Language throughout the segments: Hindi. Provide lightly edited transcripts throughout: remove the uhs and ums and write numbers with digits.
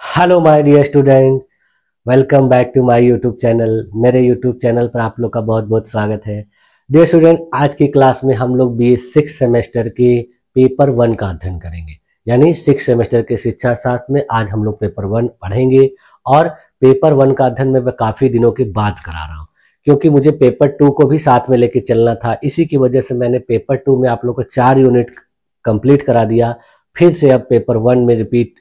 Hello my dear student, welcome back to my YouTube channel. मेरे यूट्यूब चैनल पर आप लोग का बहुत बहुत स्वागत है। डियर स्टूडेंट, आज की क्लास में हम लोग BA 6 सेमेस्टर के पेपर 1 का अध्ययन करेंगे। यानी 6 सेमेस्टर के शिक्षा शास्त्र में आज हम लोग पेपर 1 पढ़ेंगे। और पेपर 1 का अध्ययन मैं काफ़ी दिनों के बाद करा रहा हूँ, क्योंकि मुझे पेपर 2 को भी साथ में लेके चलना था। इसी की वजह से मैंने पेपर 2 में आप लोग को 4 यूनिट कंप्लीट करा दिया। फिर से अब पेपर 1 में रिपीट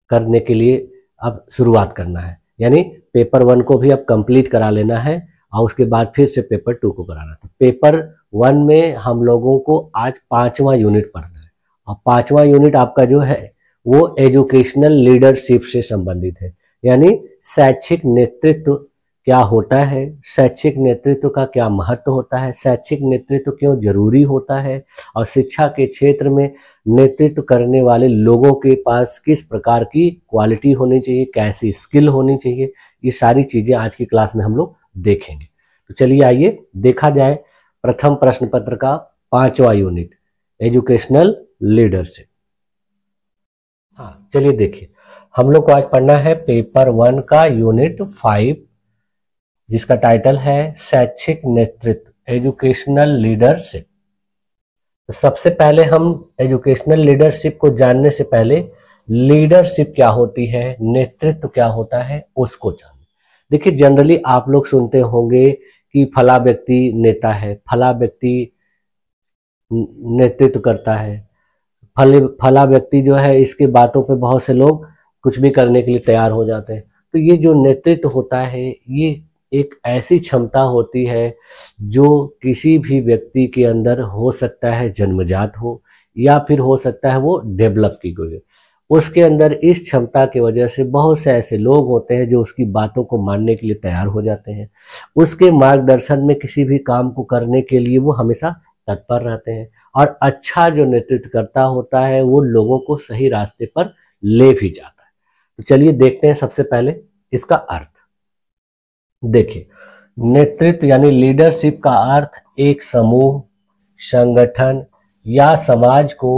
करने के लिए अब शुरुआत करना है। यानी पेपर 1 को भी अब कंप्लीट करा लेना है और उसके बाद फिर से पेपर 2 को कराना है। पेपर 1 में हम लोगों को आज 5वां यूनिट पढ़ना है और 5वां यूनिट आपका जो है वो एजुकेशनल लीडरशिप से संबंधित है। यानी शैक्षिक नेतृत्व क्या होता है, शैक्षिक नेतृत्व का क्या महत्व होता है, शैक्षिक नेतृत्व क्यों जरूरी होता है और शिक्षा के क्षेत्र में नेतृत्व करने वाले लोगों के पास किस प्रकार की क्वालिटी होनी चाहिए, कैसी स्किल होनी चाहिए, ये सारी चीजें आज की क्लास में हम लोग देखेंगे। तो चलिए आइए देखा जाए प्रथम प्रश्न पत्र का 5वां यूनिट एजुकेशनल लीडरशिप। हाँ चलिए देखिए, हम लोग को आज पढ़ना है पेपर 1 का यूनिट 5, जिसका टाइटल है शैक्षिक नेतृत्व एजुकेशनल लीडरशिप। तो सबसे पहले हम एजुकेशनल लीडरशिप को जानने से पहले लीडरशिप क्या होती है, नेतृत्व क्या होता है, उसको जानें। देखिए, जनरली आप लोग सुनते होंगे कि फला व्यक्ति नेता है, फला व्यक्ति नेतृत्व करता है, फला व्यक्ति जो है इसके बातों पे बहुत से लोग कुछ भी करने के लिए तैयार हो जाते हैं। तो ये जो नेतृत्व होता है ये एक ऐसी क्षमता होती है जो किसी भी व्यक्ति के अंदर हो सकता है जन्मजात हो या फिर हो सकता है वो डेवलप की गई हो। उसके अंदर इस क्षमता की वजह से बहुत से ऐसे लोग होते हैं जो उसकी बातों को मानने के लिए तैयार हो जाते हैं। उसके मार्गदर्शन में किसी भी काम को करने के लिए वो हमेशा तत्पर रहते हैं। और अच्छा जो नेतृत्व करता होता है वो लोगों को सही रास्ते पर ले भी जाता है। तो चलिए देखते हैं सबसे पहले इसका अर्थ। देखिए, नेतृत्व यानी लीडरशिप का अर्थ एक समूह, संगठन या समाज को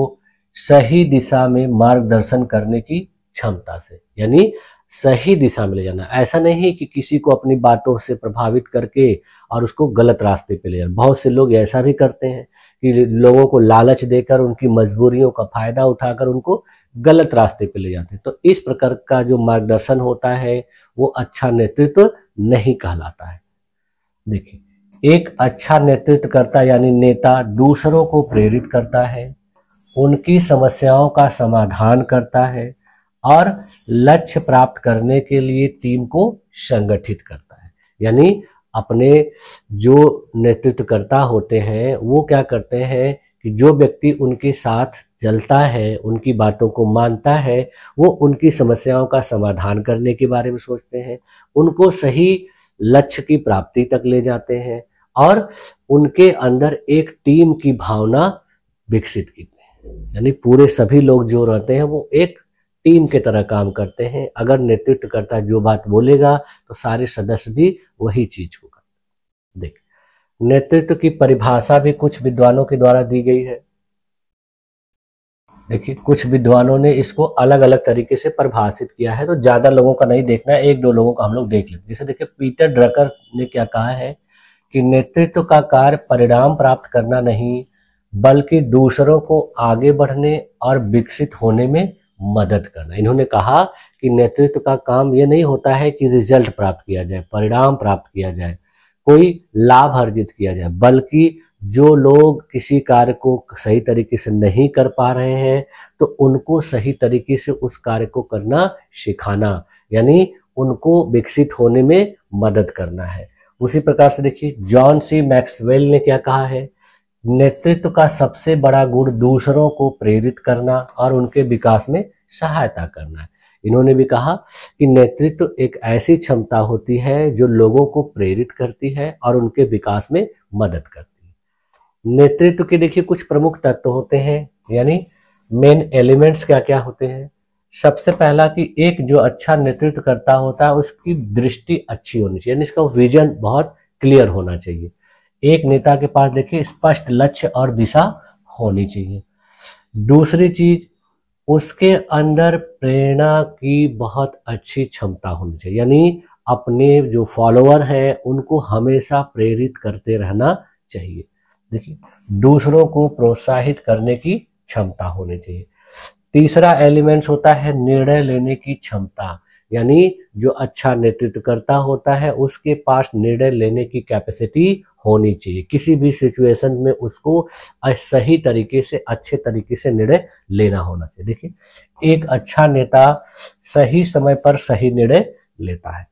सही दिशा में मार्गदर्शन करने की क्षमता से, यानी सही दिशा में ले जाना। ऐसा नहीं कि किसी को अपनी बातों से प्रभावित करके और उसको गलत रास्ते पे ले जाना। बहुत से लोग ऐसा भी करते हैं कि लोगों को लालच देकर उनकी मजबूरियों का फायदा उठाकर उनको गलत रास्ते पे ले जाते हैं। तो इस प्रकार का जो मार्गदर्शन होता है वो अच्छा नेतृत्व नहीं कहलाता है। देखिए, एक अच्छा नेतृत्वकर्ता यानी नेता दूसरों को प्रेरित करता है, उनकी समस्याओं का समाधान करता है और लक्ष्य प्राप्त करने के लिए टीम को संगठित करता है। यानी अपने जो नेतृत्वकर्ता होते हैं वो क्या करते हैं कि जो व्यक्ति उनके साथ चलता है, उनकी बातों को मानता है, वो उनकी समस्याओं का समाधान करने के बारे में सोचते हैं, उनको सही लक्ष्य की प्राप्ति तक ले जाते हैं और उनके अंदर एक टीम की भावना विकसित करते हैं। यानी पूरे सभी लोग जो रहते हैं वो एक टीम के तरह काम करते हैं। अगर नेतृत्वकर्ता जो बात बोलेगा तो सारे सदस्य भी वही चीज को करते हैं। देख, नेतृत्व की परिभाषा भी कुछ विद्वानों के द्वारा दी गई है। देखिए, कुछ विद्वानों ने इसको अलग अलग तरीके से परिभाषित किया है, तो ज्यादा लोगों का नहीं देखना है, एक दो लोगों का हम लोग देख लेते हैं। जैसे देखिए, पीटर ड्रकर ने क्या कहा है कि नेतृत्व का कार्य परिणाम प्राप्त करना नहीं बल्कि दूसरों को आगे बढ़ने और विकसित होने में मदद करना। इन्होंने कहा कि नेतृत्व का काम ये नहीं होता है कि रिजल्ट प्राप्त किया जाए, परिणाम प्राप्त किया जाए, कोई लाभ अर्जित किया जाए, बल्कि जो लोग किसी कार्य को सही तरीके से नहीं कर पा रहे हैं तो उनको सही तरीके से उस कार्य को करना सिखाना, यानी उनको विकसित होने में मदद करना है। उसी प्रकार से देखिए, जॉन सी मैक्सवेल ने क्या कहा है, नेतृत्व का सबसे बड़ा गुण दूसरों को प्रेरित करना और उनके विकास में सहायता करना है। इन्होंने भी कहा कि नेतृत्व एक ऐसी क्षमता होती है जो लोगों को प्रेरित करती है और उनके विकास में मदद करती है। नेतृत्व के देखिए कुछ प्रमुख तत्व होते हैं, यानी मेन एलिमेंट्स क्या क्या होते हैं। सबसे पहला कि एक जो अच्छा नेतृत्व करता होता है उसकी दृष्टि अच्छी होनी चाहिए, यानी इसका विजन बहुत क्लियर होना चाहिए। एक नेता के पास देखिए स्पष्ट लक्ष्य और दिशा होनी चाहिए। दूसरी चीज, उसके अंदर प्रेरणा की बहुत अच्छी क्षमता होनी चाहिए, यानी अपने जो फॉलोअर हैं उनको हमेशा प्रेरित करते रहना चाहिए। देखिए, दूसरों को प्रोत्साहित करने की क्षमता होनी चाहिए। तीसरा एलिमेंट्स होता है निर्णय लेने की क्षमता, यानी जो अच्छा नेतृत्व करता होता है उसके पास निर्णय लेने की कैपेसिटी होनी चाहिए। किसी भी सिचुएशन में उसको सही तरीके से, अच्छे तरीके से निर्णय लेना होना चाहिए। देखिए, एक अच्छा नेता सही समय पर सही निर्णय लेता है।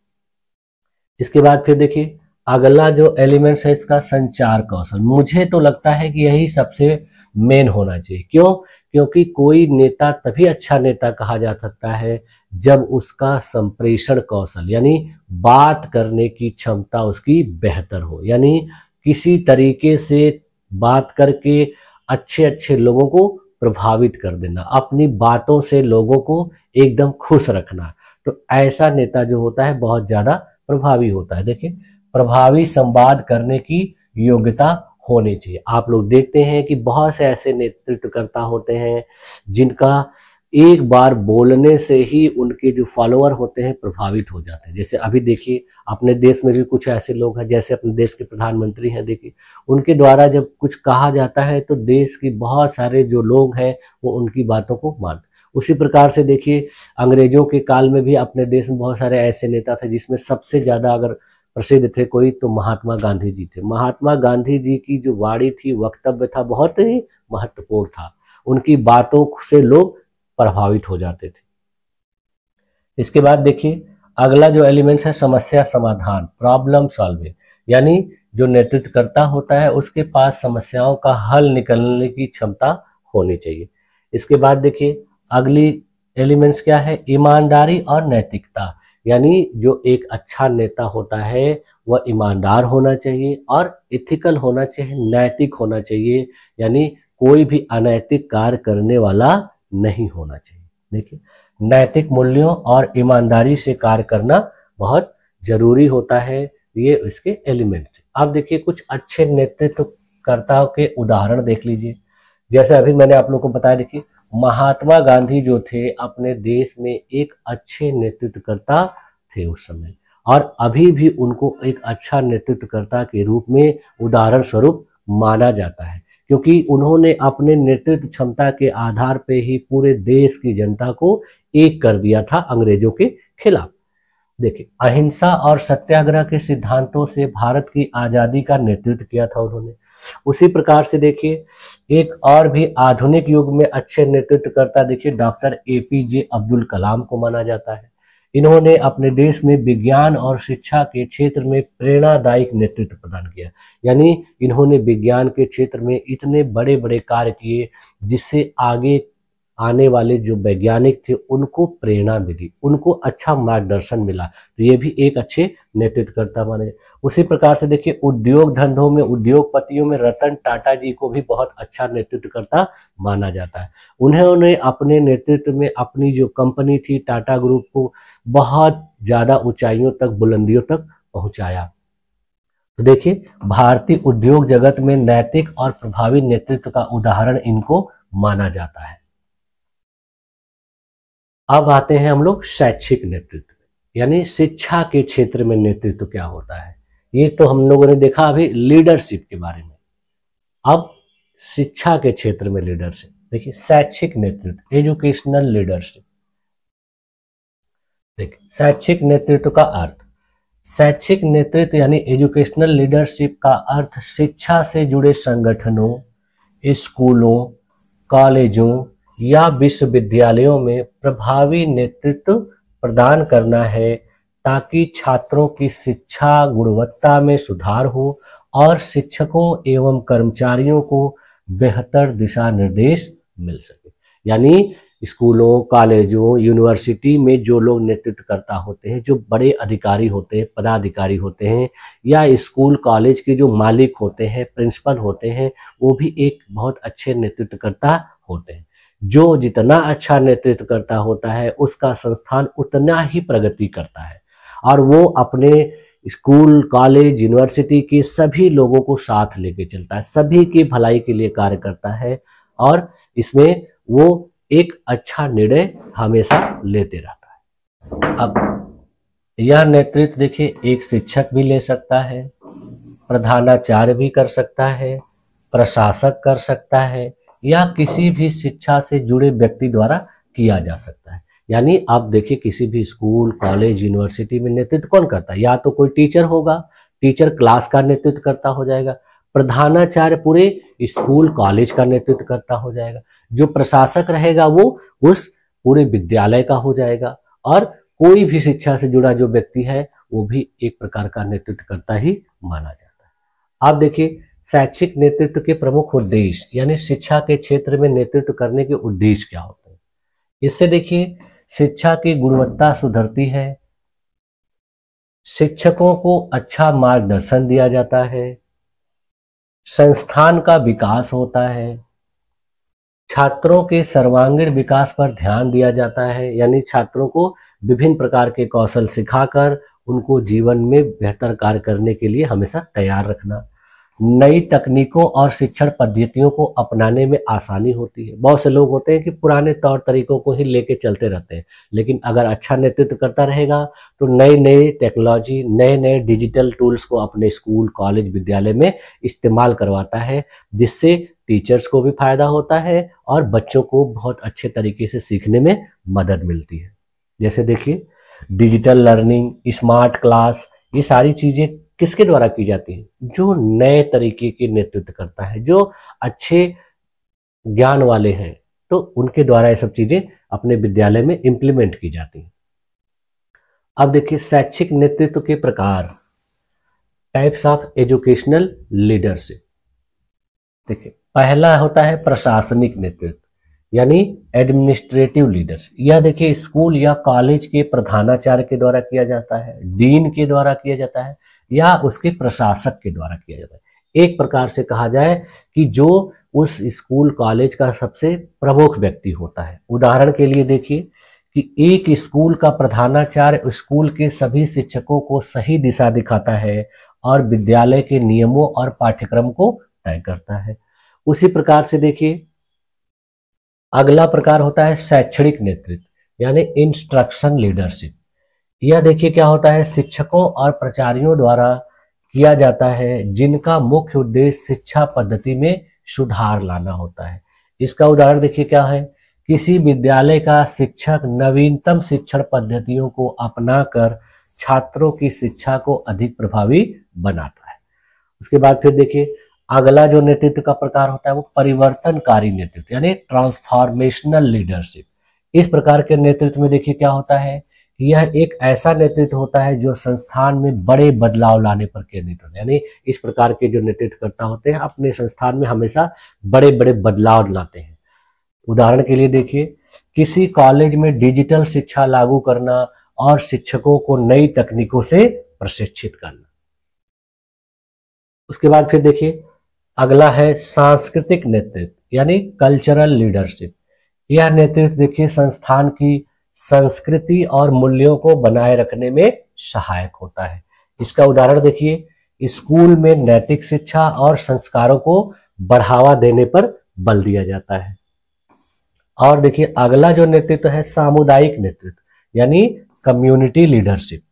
इसके बाद फिर देखिए, अगला जो एलिमेंट्स है इसका संचार कौशल। मुझे तो लगता है कि यही सबसे मेन होना चाहिए। क्यों? क्योंकि कोई नेता तभी अच्छा नेता कहा जा सकता है जब उसका संप्रेषण कौशल, यानी बात करने की क्षमता उसकी बेहतर हो, यानी किसी तरीके से बात करके अच्छे अच्छे लोगों को प्रभावित कर देना, अपनी बातों से लोगों को एकदम खुश रखना। तो ऐसा नेता जो होता है बहुत ज्यादा प्रभावी होता है। देखिए, प्रभावी संवाद करने की योग्यता होनी चाहिए। आप लोग देखते हैं कि बहुत से ऐसे नेतृत्वकर्ता होते हैं जिनका एक बार बोलने से ही उनके जो फॉलोअर होते हैं प्रभावित हो जाते हैं। जैसे अभी देखिए, अपने देश में भी कुछ ऐसे लोग हैं, जैसे अपने देश के प्रधानमंत्री हैं, देखिए उनके द्वारा जब कुछ कहा जाता है तो देश की बहुत सारे जो लोग हैं वो उनकी बातों को मानते। उसी प्रकार से देखिए, अंग्रेजों के काल में भी अपने देश में बहुत सारे ऐसे नेता थे जिसमें सबसे ज्यादा अगर प्रसिद्ध थे कोई तो महात्मा गांधी जी थे। महात्मा गांधी जी की जो वाणी थी, वक्तव्य था, बहुत ही महत्वपूर्ण था। उनकी बातों से लोग प्रभावित हो जाते थे। इसके बाद देखिए, अगला जो एलिमेंट्स है समस्या समाधान, प्रॉब्लम सॉल्विंग, यानी जो नेतृत्व करता होता है उसके पास समस्याओं का हल निकलने की क्षमता होनी चाहिए। इसके बाद देखिए, अगली एलिमेंट्स क्या है, ईमानदारी और नैतिकता, यानी जो एक अच्छा नेता होता है वह ईमानदार होना चाहिए और इथिकल होना चाहिए, नैतिक होना चाहिए, यानी कोई भी अनैतिक कार्य करने वाला नहीं होना चाहिए। देखिए, नैतिक मूल्यों और ईमानदारी से कार्य करना बहुत जरूरी होता है। ये इसके एलिमेंट। अब देखिए, कुछ अच्छे नेतृत्वकर्ताओं के उदाहरण देख लीजिए। जैसे अभी मैंने आप लोगों को बताया, देखिए महात्मा गांधी जो थे अपने देश में एक अच्छे नेतृत्वकर्ता थे उस समय, और अभी भी उनको एक अच्छा नेतृत्वकर्ता के रूप में उदाहरण स्वरूप माना जाता है, क्योंकि उन्होंने अपने नेतृत्व क्षमता के आधार पे ही पूरे देश की जनता को एक कर दिया था अंग्रेजों के खिलाफ। देखिए, अहिंसा और सत्याग्रह के सिद्धांतों से भारत की आजादी का नेतृत्व किया था उन्होंने। उसी प्रकार से देखिए, एक और भी आधुनिक युग में अच्छे नेतृत्वकर्ता देखिए डॉक्टर एपीजे अब्दुल कलाम को माना जाता है। इन्होंने अपने देश में विज्ञान और शिक्षा के क्षेत्र में प्रेरणादायक नेतृत्व प्रदान किया, यानी इन्होंने विज्ञान के क्षेत्र में इतने बड़े बड़े कार्य किए जिससे आगे आने वाले जो वैज्ञानिक थे उनको प्रेरणा मिली, उनको अच्छा मार्गदर्शन मिला। तो ये भी एक अच्छे नेतृत्वकर्ता माने। उसी प्रकार से देखिए, उद्योग धंधों में, उद्योगपतियों में रतन टाटा जी को भी बहुत अच्छा नेतृत्वकर्ता माना जाता है। उन्होंने अपने नेतृत्व में अपनी जो कंपनी थी टाटा ग्रुप को बहुत ज्यादा ऊंचाइयों तक, बुलंदियों तक पहुंचाया। तो देखिए, भारतीय उद्योग जगत में नैतिक और प्रभावी नेतृत्व का उदाहरण इनको माना जाता है। अब आते हैं हम लोग शैक्षिक नेतृत्व, यानी शिक्षा के क्षेत्र में नेतृत्व क्या होता है। ये तो हम लोगों ने देखा अभी लीडरशिप के बारे में। अब शिक्षा के क्षेत्र में लीडरशिप देखिए, शैक्षिक नेतृत्व, एजुकेशनल लीडरशिप। देखिए, शैक्षिक नेतृत्व का अर्थ, शैक्षिक नेतृत्व यानी एजुकेशनल लीडरशिप का अर्थ शिक्षा से जुड़े संगठनों, स्कूलों, कॉलेजों या विश्वविद्यालयों में प्रभावी नेतृत्व प्रदान करना है, ताकि छात्रों की शिक्षा गुणवत्ता में सुधार हो और शिक्षकों एवं कर्मचारियों को बेहतर दिशा निर्देश मिल सके। यानी स्कूलों, कॉलेजों, यूनिवर्सिटी में जो लोग नेतृत्व करता होते हैं, जो बड़े अधिकारी होते हैं, पदाधिकारी होते हैं, या स्कूल कॉलेज के जो मालिक होते हैं, प्रिंसिपल होते हैं, वो भी एक बहुत अच्छे नेतृत्वकर्ता होते हैं। जो जितना अच्छा नेतृत्व करता होता है उसका संस्थान उतना ही प्रगति करता है, और वो अपने स्कूल, कॉलेज, यूनिवर्सिटी के सभी लोगों को साथ लेके चलता है, सभी की भलाई के लिए कार्य करता है, और इसमें वो एक अच्छा निर्णय हमेशा लेते रहता है। अब यह नेतृत्व देखिए एक शिक्षक भी ले सकता है, प्रधानाचार्य भी कर सकता है, प्रशासक कर सकता है, या किसी भी शिक्षा से जुड़े व्यक्ति द्वारा किया जा सकता है। यानी आप देखिए किसी भी स्कूल, कॉलेज, यूनिवर्सिटी में नेतृत्व कौन करता है? या तो कोई टीचर होगा, टीचर क्लास का नेतृत्व करता हो जाएगा, प्रधानाचार्य पूरे स्कूल कॉलेज का नेतृत्व करता हो जाएगा, जो प्रशासक रहेगा वो उस पूरे विद्यालय का हो जाएगा, और कोई भी शिक्षा से जुड़ा जो व्यक्ति है वो भी एक प्रकार का नेतृत्व करता ही माना जाता है। आप देखिए शैक्षिक नेतृत्व के प्रमुख उद्देश्य, यानी शिक्षा के क्षेत्र में नेतृत्व करने के उद्देश्य क्या होते हैं। इससे देखिए शिक्षा की गुणवत्ता सुधरती है, शिक्षकों को अच्छा मार्गदर्शन दिया जाता है, संस्थान का विकास होता है, छात्रों के सर्वांगीण विकास पर ध्यान दिया जाता है, यानी छात्रों को विभिन्न प्रकार के कौशल सिखाकर उनको जीवन में बेहतर कार्य करने के लिए हमेशा तैयार रखना, नई तकनीकों और शिक्षण पद्धतियों को अपनाने में आसानी होती है। बहुत से लोग होते हैं कि पुराने तौर तरीकों को ही लेके चलते रहते हैं, लेकिन अगर अच्छा नेतृत्व करता रहेगा तो नई नई टेक्नोलॉजी, नए नए डिजिटल टूल्स को अपने स्कूल, कॉलेज, विद्यालय में इस्तेमाल करवाता है, जिससे टीचर्स को भी फायदा होता है और बच्चों को बहुत अच्छे तरीके से सीखने में मदद मिलती है। जैसे देखिए डिजिटल लर्निंग, स्मार्ट क्लास, ये सारी चीजें किसके द्वारा की जाती है? जो नए तरीके के नेतृत्व करता है, जो अच्छे ज्ञान वाले हैं, तो उनके द्वारा ये सब चीजें अपने विद्यालय में इंप्लीमेंट की जाती हैं। अब देखिए शैक्षिक नेतृत्व के प्रकार, टाइप्स ऑफ एजुकेशनल लीडरशिप। देखिए पहला होता है प्रशासनिक नेतृत्व, यानी एडमिनिस्ट्रेटिव लीडरशिप। यह देखिए स्कूल या कॉलेज के प्रधानाचार्य के द्वारा किया जाता है, डीन के द्वारा किया जाता है, या उसके प्रशासक के द्वारा किया जाता है। एक प्रकार से कहा जाए कि जो उस स्कूल कॉलेज का सबसे प्रमुख व्यक्ति होता है। उदाहरण के लिए देखिए कि एक स्कूल का प्रधानाचार्य स्कूल के सभी शिक्षकों को सही दिशा दिखाता है और विद्यालय के नियमों और पाठ्यक्रम को तय करता है। उसी प्रकार से देखिए अगला प्रकार होता है शैक्षणिक नेतृत्व, यानी इंस्ट्रक्शन लीडरशिप। यह देखिए क्या होता है, शिक्षकों और प्राचार्यों द्वारा किया जाता है, जिनका मुख्य उद्देश्य शिक्षा पद्धति में सुधार लाना होता है। इसका उदाहरण देखिए क्या है, किसी विद्यालय का शिक्षक नवीनतम शिक्षण पद्धतियों को अपनाकर छात्रों की शिक्षा को अधिक प्रभावी बनाता है। उसके बाद फिर देखिए अगला जो नेतृत्व का प्रकार होता है वो परिवर्तनकारी नेतृत्व, यानी ट्रांसफॉर्मेशनल लीडरशिप। इस प्रकार के नेतृत्व में देखिए क्या होता है कि यह एक ऐसा नेतृत्व होता है जो संस्थान में बड़े बदलाव लाने पर केंद्रित होता है। यानी इस प्रकार के जो नेतृत्वकर्ता होते हैं अपने संस्थान में हमेशा बड़े बड़े बदलाव लाते हैं। उदाहरण के लिए देखिए किसी कॉलेज में डिजिटल शिक्षा लागू करना और शिक्षकों को नई तकनीकों से प्रशिक्षित करना। उसके बाद फिर देखिए अगला है सांस्कृतिक नेतृत्व, यानी कल्चरल लीडरशिप। यह नेतृत्व देखिए संस्थान की संस्कृति और मूल्यों को बनाए रखने में सहायक होता है। इसका उदाहरण देखिए स्कूल में नैतिक शिक्षा और संस्कारों को बढ़ावा देने पर बल दिया जाता है। और देखिए अगला जो नेतृत्व है सामुदायिक नेतृत्व, यानी कम्युनिटी लीडरशिप।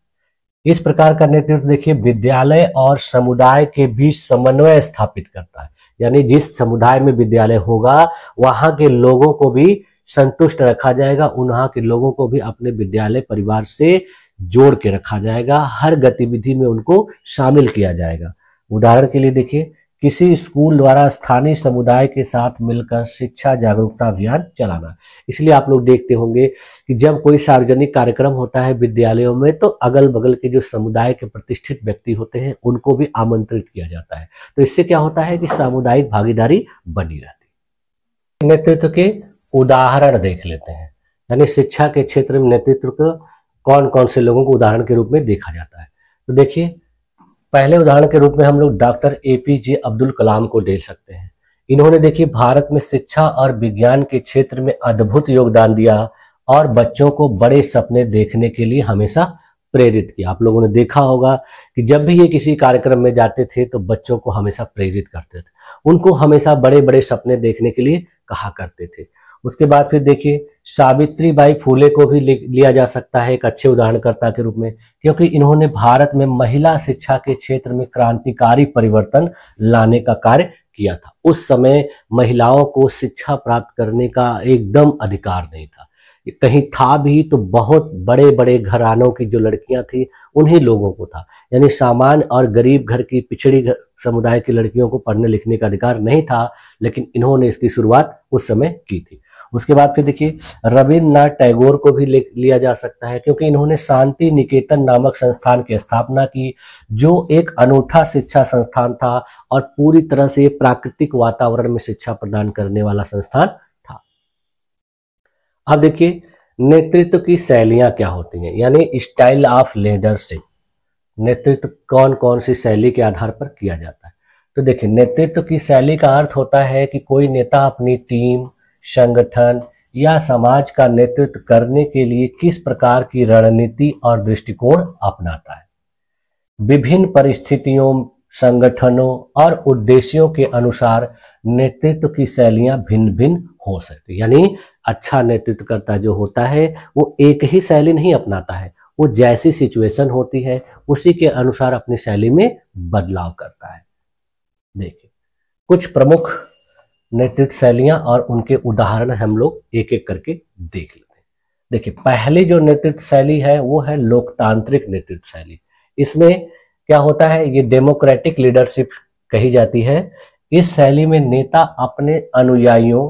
इस प्रकार का नेतृत्व देखिए विद्यालय और समुदाय के बीच समन्वय स्थापित करता है, यानी जिस समुदाय में विद्यालय होगा वहां के लोगों को भी संतुष्ट रखा जाएगा, वहां के लोगों को भी अपने विद्यालय परिवार से जोड़ के रखा जाएगा, हर गतिविधि में उनको शामिल किया जाएगा। उदाहरण के लिए देखिए किसी स्कूल द्वारा स्थानीय समुदाय के साथ मिलकर शिक्षा जागरूकता अभियान चलाना। इसलिए आप लोग देखते होंगे कि जब कोई सार्वजनिक कार्यक्रम होता है विद्यालयों में तो अगल बगल के जो समुदाय के प्रतिष्ठित व्यक्ति होते हैं उनको भी आमंत्रित किया जाता है। तो इससे क्या होता है कि सामुदायिक भागीदारी बनी रहती है। नेतृत्व के उदाहरण देख लेते हैं, यानी शिक्षा के क्षेत्र में नेतृत्व को कौन कौन से लोगों को उदाहरण के रूप में देखा जाता है। तो देखिए पहले उदाहरण के रूप में हम लोग डॉक्टर APJ अब्दुल कलाम को ले सकते हैं। इन्होंने देखिए भारत में शिक्षा और विज्ञान के क्षेत्र में अद्भुत योगदान दिया और बच्चों को बड़े सपने देखने के लिए हमेशा प्रेरित किया। आप लोगों ने देखा होगा कि जब भी ये किसी कार्यक्रम में जाते थे तो बच्चों को हमेशा प्रेरित करते थे, उनको हमेशा बड़े बड़े सपने देखने के लिए कहा करते थे। उसके बाद फिर देखिए सावित्री बाई फुले को भी लिया जा सकता है एक अच्छे उदाहरणकर्ता के रूप में, क्योंकि इन्होंने भारत में महिला शिक्षा के क्षेत्र में क्रांतिकारी परिवर्तन लाने का कार्य किया था। उस समय महिलाओं को शिक्षा प्राप्त करने का एकदम अधिकार नहीं था, कहीं था भी तो बहुत बड़े बड़े घरानों की जो लड़कियां थी उन्हीं लोगों को था, यानी सामान्य और गरीब घर की पिछड़ी समुदाय की लड़कियों को पढ़ने लिखने का अधिकार नहीं था, लेकिन इन्होंने इसकी शुरुआत उस समय की थी। उसके बाद फिर देखिए रविन्द्रनाथ टैगोर को भी लिया जा सकता है, क्योंकि इन्होंने शांति निकेतन नामक संस्थान की स्थापना की, जो एक अनूठा शिक्षा संस्थान था और पूरी तरह से प्राकृतिक वातावरण में शिक्षा प्रदान करने वाला संस्थान था। अब देखिए नेतृत्व की शैलियां क्या होती हैं, यानी स्टाइल ऑफ लीडरशिप। नेतृत्व कौन कौन सी शैली के आधार पर किया जाता है। तो देखिए नेतृत्व की शैली का अर्थ होता है कि कोई नेता अपनी टीम, संगठन या समाज का नेतृत्व करने के लिए किस प्रकार की रणनीति और दृष्टिकोण अपनाता है। विभिन्न परिस्थितियों, संगठनों और उद्देश्यों के अनुसार नेतृत्व की शैलियां भिन्न भिन्न हो सकती है। यानी अच्छा नेतृत्वकर्ता जो होता है वो एक ही शैली नहीं अपनाता है, वो जैसी सिचुएशन होती है उसी के अनुसार अपनी शैली में बदलाव करता है। देखिए कुछ प्रमुख नेतृत्व शैलियां और उनके उदाहरण हम लोग एक एक करके देख लेते हैं। देखिए पहली जो नेतृत्व शैली है वो है लोकतांत्रिक नेतृत्व शैली। इसमें क्या होता है, ये डेमोक्रेटिक लीडरशिप कही जाती है। इस शैली में नेता अपने अनुयायियों,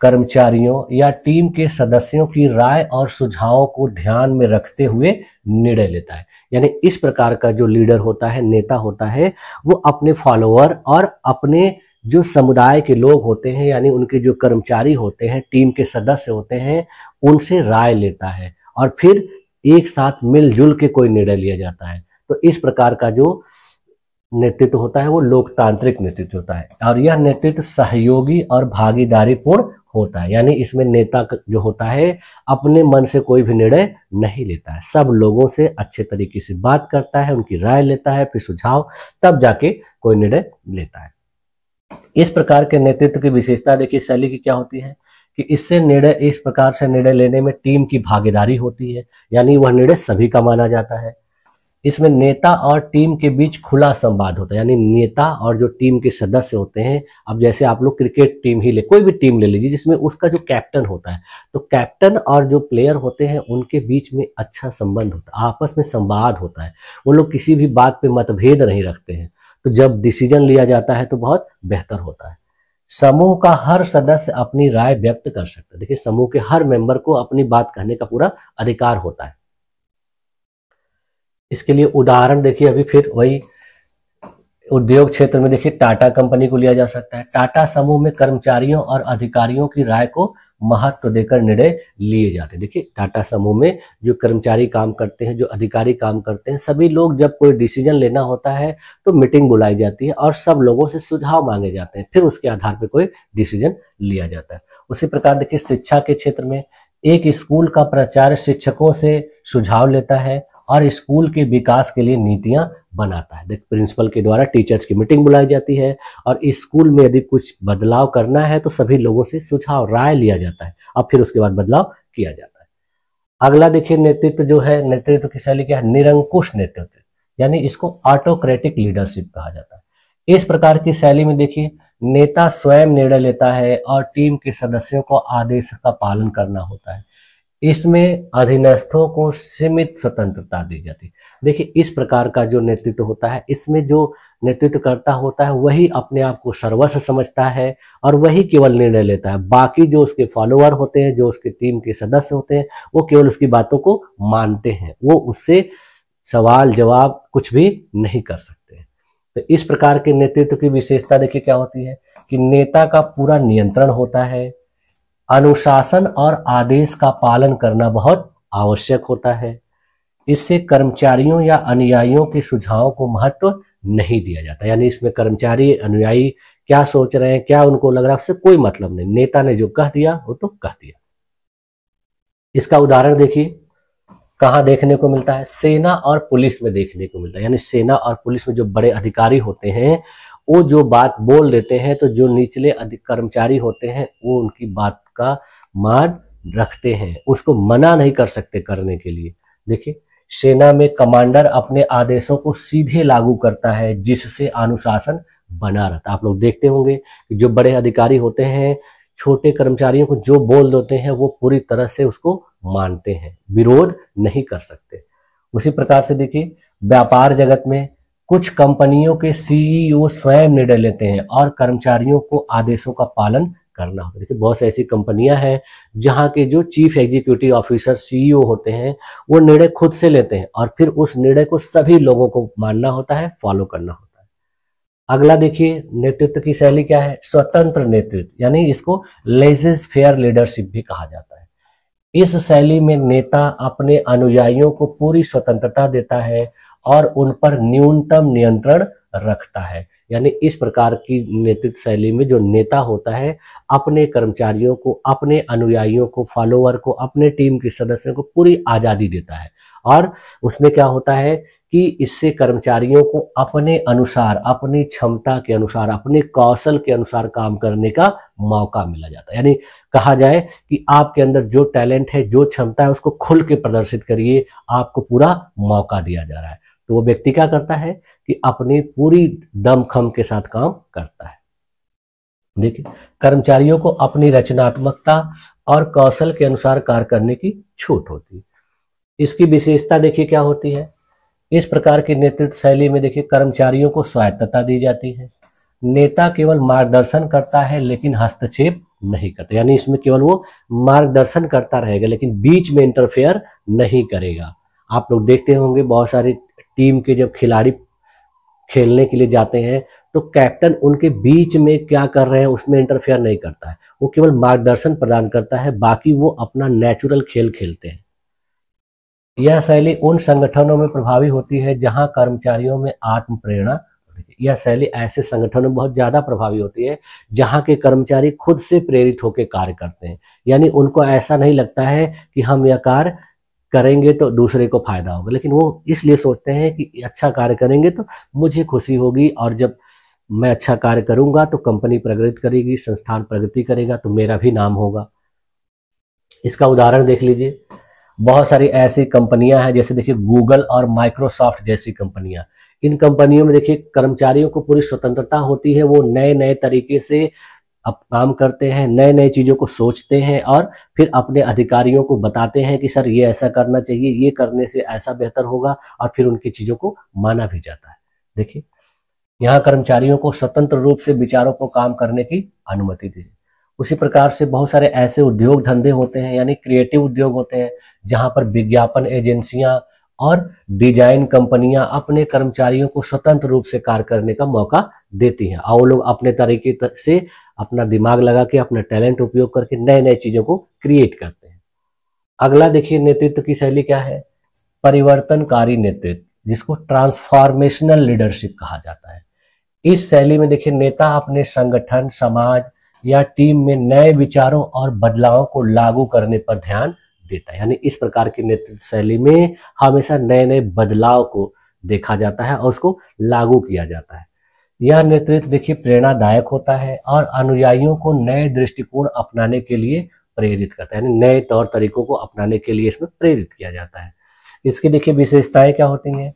कर्मचारियों या टीम के सदस्यों की राय और सुझावों को ध्यान में रखते हुए निर्णय लेता है। यानी इस प्रकार का जो लीडर होता है, नेता होता है, वो अपने फॉलोअर और अपने जो समुदाय के लोग होते हैं, यानी उनके जो कर्मचारी होते हैं, टीम के सदस्य होते हैं, उनसे राय लेता है और फिर एक साथ मिलजुल के कोई निर्णय लिया जाता है। तो इस प्रकार का जो नेतृत्व होता है वो लोकतांत्रिक नेतृत्व होता है और यह नेतृत्व सहयोगी और भागीदारी पूर्ण होता है। यानी इसमें नेता जो होता है अपने मन से कोई भी निर्णय नहीं लेता है, सब लोगों से अच्छे तरीके से बात करता है, उनकी राय लेता है, फिर सुझाव, तब जाके कोई निर्णय लेता है। इस प्रकार के नेतृत्व की विशेषता देखिए शैली की क्या होती है कि इससे निर्णय, इस प्रकार से निर्णय लेने में टीम की भागीदारी होती है, यानी वह निर्णय सभी का माना जाता है। इसमें नेता और टीम के बीच खुला संवाद होता है, यानी नेता और जो टीम के सदस्य होते हैं, अब जैसे आप लोग क्रिकेट टीम ही ले, कोई भी टीम ले लीजिए जिसमें उसका जो कैप्टन होता है, तो कैप्टन और जो प्लेयर होते हैं उनके बीच में अच्छा संबंध होता है, आपस में संवाद होता है, वो लोग किसी भी बात पे मतभेद नहीं रखते हैं, तो जब डिसीजन लिया जाता है तो बहुत बेहतर होता है। समूह का हर सदस्य अपनी राय व्यक्त कर सकता है। देखिए समूह के हर मेंबर को अपनी बात कहने का पूरा अधिकार होता है। इसके लिए उदाहरण देखिए, अभी फिर वही उद्योग क्षेत्र में देखिए टाटा कंपनी को लिया जा सकता है। टाटा समूह में कर्मचारियों और अधिकारियों की राय को महत्व देकर निर्णय लिए जाते हैं। देखिए टाटा समूह में जो कर्मचारी काम करते हैं, जो अधिकारी काम करते हैं, सभी लोग जब कोई डिसीजन लेना होता है तो मीटिंग बुलाई जाती है और सब लोगों से सुझाव मांगे जाते हैं, फिर उसके आधार पर कोई डिसीजन लिया जाता है। उसी प्रकार देखिए शिक्षा के क्षेत्र में एक स्कूल का प्राचार्य शिक्षकों से सुझाव लेता है और स्कूल के विकास के लिए नीतियां बनाता है। देखिए प्रिंसिपल के द्वारा टीचर्स की मीटिंग बुलाई जाती है और स्कूल में यदि कुछ बदलाव करना है तो सभी लोगों से सुझाव, राय लिया जाता है और फिर उसके बाद बदलाव किया जाता है। अगला देखिए नेतृत्व जो है, नेतृत्व की शैली क्या है, निरंकुश नेतृत्व, यानी इसको ऑटोक्रेटिक लीडरशिप कहा जाता है। इस प्रकार की शैली में देखिए नेता स्वयं निर्णय लेता है और टीम के सदस्यों को आदेश का पालन करना होता है। इसमें अधीनस्थों को सीमित स्वतंत्रता दी जाती है। देखिए इस प्रकार का जो नेतृत्व होता है, इसमें जो नेतृत्व करता होता है वही अपने आप को सर्वस्व समझता है और वही केवल निर्णय लेता है। बाकी जो उसके फॉलोअर होते हैं, जो उसके टीम के सदस्य होते हैं, वो केवल उसकी बातों को मानते हैं, वो उससे सवाल जवाब कुछ भी नहीं कर सकते। तो इस प्रकार के नेतृत्व की विशेषता देखिए क्या होती है कि नेता का पूरा नियंत्रण होता है, अनुशासन और आदेश का पालन करना बहुत आवश्यक होता है। इससे कर्मचारियों या अनुयायियों के सुझावों को महत्व नहीं दिया जाता, यानी इसमें कर्मचारी, अनुयायी क्या सोच रहे हैं, क्या उनको लग रहा है, उससे कोई मतलब नहीं, नेता ने जो कह दिया वो तो कह दिया। इसका उदाहरण देखिए कहाँ देखने को मिलता है, सेना और पुलिस में देखने को मिलता है। यानी सेना और पुलिस में जो बड़े अधिकारी होते हैं वो जो बात बोल देते हैं तो जो निचले कर्मचारी होते हैं वो उनकी बात का मान रखते हैं, उसको मना नहीं कर सकते करने के लिए। देखिए, सेना में कमांडर अपने आदेशों को सीधे लागू करता है, जिससे अनुशासन बना रहता है। आप लोग देखते होंगे कि जो बड़े अधिकारी होते हैं, छोटे कर्मचारियों को जो बोल देते हैं वो पूरी तरह से उसको मानते हैं, विरोध नहीं कर सकते। उसी प्रकार से देखिए, व्यापार जगत में कुछ कंपनियों के सीईओ स्वयं निर्णय लेते हैं और कर्मचारियों को आदेशों का पालन करना होता है। देखिए, बहुत सी ऐसी कंपनियां हैं जहां के जो चीफ एग्जीक्यूटिव ऑफिसर सीईओ होते हैं वो निर्णय खुद से लेते हैं और फिर उस निर्णय को सभी लोगों को मानना होता है, फॉलो करना होता है। अगला देखिए, नेतृत्व की शैली क्या है? स्वतंत्र नेतृत्व, यानी इसको लेजेस फेयर लीडरशिप भी कहा जाता है। इस शैली में नेता अपने अनुयायियों को पूरी स्वतंत्रता देता है और उन पर न्यूनतम नियंत्रण रखता है। यानी इस प्रकार की नेतृत्व शैली में जो नेता होता है अपने कर्मचारियों को, अपने अनुयायियों को, फॉलोअर को, अपने टीम के सदस्यों को पूरी आजादी देता है और उसमें क्या होता है कि इससे कर्मचारियों को अपने अनुसार, अपनी क्षमता के अनुसार, अपने कौशल के अनुसार काम करने का मौका मिला जाता है। यानी कहा जाए कि आपके अंदर जो टैलेंट है, जो क्षमता है, उसको खुल के प्रदर्शित करिए, आपको पूरा मौका दिया जा रहा है। तो वो व्यक्ति क्या करता है कि अपनी पूरी दमखम के साथ काम करता है। देखिए, कर्मचारियों को अपनी रचनात्मकता और कौशल के अनुसार कार्य करने की छूट होती है। इसकी विशेषता देखिए क्या होती है। इस प्रकार की नेतृत्व शैली में देखिए, कर्मचारियों को स्वायत्तता दी जाती है। नेता केवल मार्गदर्शन करता है लेकिन हस्तक्षेप नहीं करता। यानी इसमें केवल वो मार्गदर्शन करता रहेगा लेकिन बीच में इंटरफेयर नहीं करेगा। आप लोग देखते होंगे बहुत सारी टीम के जब खिलाड़ी खेलने के लिए जाते हैं तो कैप्टन उनके बीच में क्या कर रहे हैं उसमें इंटरफेयर नहीं करता है, वो केवल मार्गदर्शन प्रदान करता है, बाकी वो अपना नेचुरल खेल खेलते हैं। यह शैली उन संगठनों में प्रभावी होती है जहां कर्मचारियों में आत्म प्रेरणा। यह शैली ऐसे संगठनों में बहुत ज्यादा प्रभावी होती है जहां के कर्मचारी खुद से प्रेरित होकर कार्य करते हैं। यानी उनको ऐसा नहीं लगता है कि हम यह कार्य करेंगे तो दूसरे को फायदा होगा, लेकिन वो इसलिए सोचते हैं कि अच्छा कार्य करेंगे तो मुझे खुशी होगी और जब मैं अच्छा कार्य करूंगा तो कंपनी प्रगति करेगी, संस्थान प्रगति करेगा तो मेरा भी नाम होगा। इसका उदाहरण देख लीजिए, बहुत सारी ऐसी कंपनियां हैं जैसे देखिए गूगल और माइक्रोसॉफ्ट जैसी कंपनियां। इन कंपनियों में देखिए कर्मचारियों को पूरी स्वतंत्रता होती है, वो नए नए तरीके से अब काम करते हैं, नए नए चीज़ों को सोचते हैं और फिर अपने अधिकारियों को बताते हैं कि सर ये ऐसा करना चाहिए, ये करने से ऐसा बेहतर होगा, और फिर उनकी चीज़ों को माना भी जाता है। देखिए, यहाँ कर्मचारियों को स्वतंत्र रूप से विचारों पर काम करने की अनुमति दी। उसी प्रकार से बहुत सारे ऐसे उद्योग धंधे होते हैं, यानी क्रिएटिव उद्योग होते हैं, जहाँ पर विज्ञापन एजेंसियां और डिजाइन कंपनियां अपने कर्मचारियों को स्वतंत्र रूप से कार्य करने का मौका देती हैं और वो लोग अपने तरीके से अपना दिमाग लगा के, अपना टैलेंट उपयोग करके नए नए चीजों को क्रिएट करते हैं। अगला देखिए नेतृत्व की शैली क्या है? परिवर्तनकारी नेतृत्व, जिसको ट्रांसफॉर्मेशनल लीडरशिप कहा जाता है। इस शैली में देखिए नेता अपने संगठन, समाज या टीम में नए विचारों और बदलावों को लागू करने पर ध्यान देता है। यानी इस प्रकार की नेतृत्व शैली में हमेशा नए नए बदलाव को देखा जाता है और उसको लागू किया जाता है। यह नेतृत्व देखिए प्रेरणादायक होता है और अनुयायियों को नए दृष्टिकोण अपनाने के लिए प्रेरित करता है, यानी नए तौर तरीकों को अपनाने के लिए इसमें प्रेरित किया जाता है। इसकी देखिए विशेषताएं क्या होती हैं?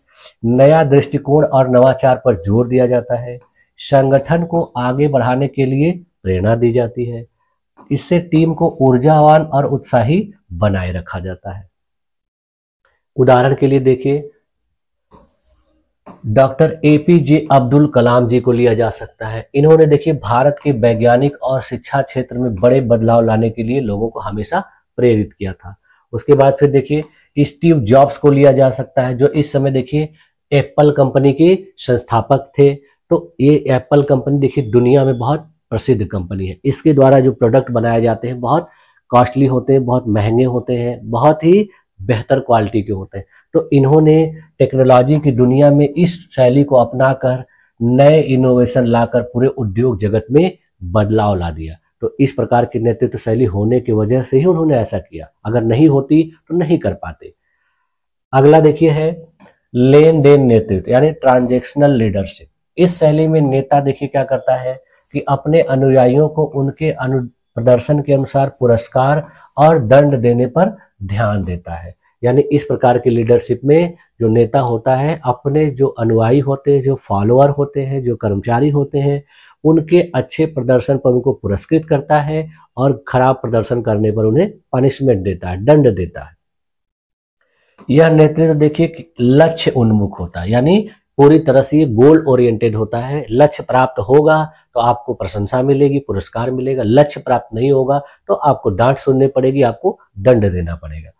नया दृष्टिकोण और नवाचार पर जोर दिया जाता है, संगठन को आगे बढ़ाने के लिए प्रेरणा दी जाती है, इससे टीम को ऊर्जावान और उत्साही बनाए रखा जाता है। उदाहरण के लिए देखिए डॉक्टर एपीजे अब्दुल कलाम जी को लिया जा सकता है। इन्होंने देखिए भारत के वैज्ञानिक और शिक्षा क्षेत्र में बड़े बदलाव लाने के लिए लोगों को हमेशा प्रेरित किया था। उसके बाद फिर देखिए स्टीव जॉब्स को लिया जा सकता है, जो इस समय देखिए एप्पल कंपनी के संस्थापक थे। तो ये एप्पल कंपनी देखिए दुनिया में बहुत प्रसिद्ध कंपनी है। इसके द्वारा जो प्रोडक्ट बनाए जाते हैं बहुत कॉस्टली होते हैं, बहुत महंगे होते हैं, बहुत ही बेहतर क्वालिटी के होते हैं। तो इन्होंने टेक्नोलॉजी की दुनिया में इस शैली को अपनाकर नए इनोवेशन लाकर पूरे उद्योग जगत में बदलाव ला दिया। तो इस प्रकार की नेतृत्व शैली होने की वजह से ही उन्होंने ऐसा किया, अगर नहीं होती तो नहीं कर पाते। अगला देखिए है लेन देन नेतृत्व, यानी ट्रांजैक्शनल लीडरशिप। इस शैली में नेता देखिए क्या करता है कि अपने अनुयायियों को उनके प्रदर्शन के अनुसार पुरस्कार और दंड देने पर ध्यान देता है। यानी इस प्रकार की लीडरशिप में जो नेता होता है अपने जो अनुयायी होते हैं, जो फॉलोअर होते हैं, जो कर्मचारी होते हैं, उनके अच्छे प्रदर्शन पर उनको पुरस्कृत करता है और खराब प्रदर्शन करने पर उन्हें पनिशमेंट देता है, दंड देता है। यह नेतृत्व देखिए कि लक्ष्य उन्मुख होता है, यानी पूरी तरह से ये गोल ओरिएंटेड होता है। लक्ष्य प्राप्त होगा तो आपको प्रशंसा मिलेगी, पुरस्कार मिलेगा। लक्ष्य प्राप्त नहीं होगा तो आपको डांट सुननी पड़ेगी, आपको दंड देना पड़ेगा।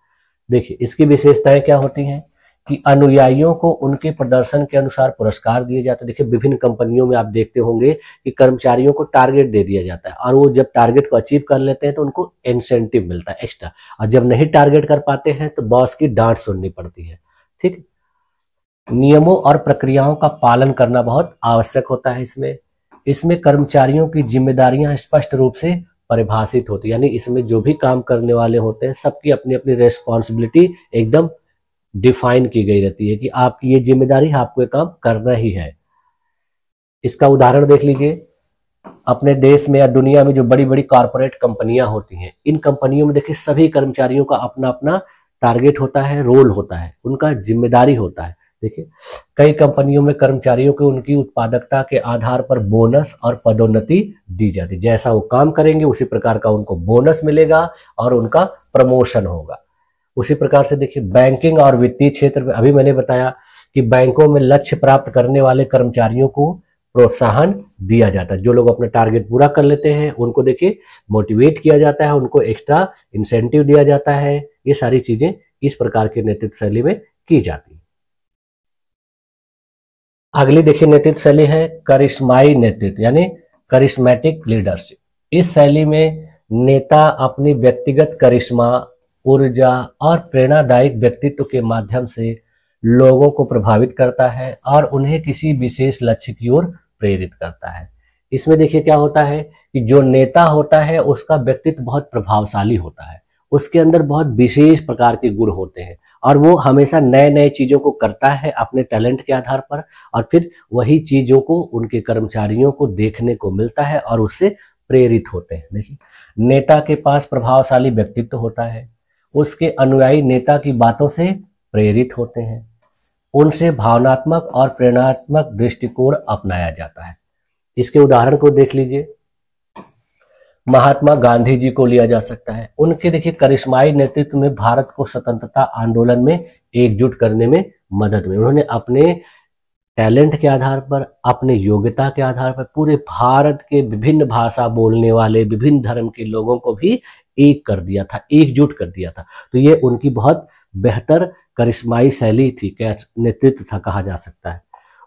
देखिए इसकी विशेषताएं क्या होती हैं कि अनुयायियों को उनके प्रदर्शन के अनुसार पुरस्कार दिए जाते हैं। देखिए विभिन्न कंपनियों में आप देखते होंगे कि कर्मचारियों को टारगेट दे दिया जाता है और वो जब टारगेट को अचीव कर लेते हैं तो उनको इंसेंटिव मिलता है एक्स्ट्रा, और जब नहीं टारगेट कर पाते हैं तो बॉस की डांट सुननी पड़ती है। ठीक, नियमों और प्रक्रियाओं का पालन करना बहुत आवश्यक होता है। इसमें कर्मचारियों की जिम्मेदारियां स्पष्ट रूप से परिभाषित होती है, यानी इसमें जो भी काम करने वाले होते हैं सबकी अपनी अपनी रेस्पॉन्सिबिलिटी एकदम डिफाइन की गई रहती है कि आपकी ये जिम्मेदारी, आपको ये काम करना ही है। इसका उदाहरण देख लीजिए, अपने देश में या दुनिया में जो बड़ी बड़ी कॉर्पोरेट कंपनियां होती हैं, इन कंपनियों में देखिए सभी कर्मचारियों का अपना अपना टारगेट होता है, रोल होता है, उनका जिम्मेदारी होता है। देखिए कई कंपनियों में कर्मचारियों को उनकी उत्पादकता के आधार पर बोनस और पदोन्नति दी जाती है। जैसा वो काम करेंगे उसी प्रकार का उनको बोनस मिलेगा और उनका प्रमोशन होगा। उसी प्रकार से देखिए बैंकिंग और वित्तीय क्षेत्र में अभी मैंने बताया कि बैंकों में लक्ष्य प्राप्त करने वाले कर्मचारियों को प्रोत्साहन दिया जाता है। जो लोग अपना टारगेट पूरा कर लेते हैं उनको देखिए मोटिवेट किया जाता है, उनको एक्स्ट्रा इंसेंटिव दिया जाता है। ये सारी चीजें इस प्रकार के नेतृत्व शैली में की जाती है। अगली देखिए नेतृत्व शैली है करिश्माई नेतृत्व, यानी करिश्मेटिक लीडरशिप। इस शैली में नेता अपनी व्यक्तिगत करिश्मा, ऊर्जा और प्रेरणादायक व्यक्तित्व के माध्यम से लोगों को प्रभावित करता है और उन्हें किसी विशेष लक्ष्य की ओर प्रेरित करता है। इसमें देखिए क्या होता है कि जो नेता होता है उसका व्यक्तित्व बहुत प्रभावशाली होता है, उसके अंदर बहुत विशेष प्रकार के गुण होते हैं और वो हमेशा नए नए चीजों को करता है अपने टैलेंट के आधार पर, और फिर वही चीजों को उनके कर्मचारियों को देखने को मिलता है और उससे प्रेरित होते हैं। देखिए नेता के पास प्रभावशाली व्यक्तित्व होता है, उसके अनुयायी नेता की बातों से प्रेरित होते हैं, उनसे भावनात्मक और प्रेरणात्मक दृष्टिकोण अपनाया जाता है। इसके उदाहरण को देख लीजिए, महात्मा गांधी जी को लिया जा सकता है। उनके देखिए करिश्माई नेतृत्व में भारत को स्वतंत्रता आंदोलन में एकजुट करने में मदद मिली। उन्होंने अपने टैलेंट के आधार पर, अपने योग्यता के आधार पर पूरे भारत के विभिन्न भाषा बोलने वाले, विभिन्न धर्म के लोगों को भी एक कर दिया था, एकजुट कर दिया था। तो ये उनकी बहुत बेहतर करिश्माई शैली थी, क्या नेतृत्व था कहा जा सकता है।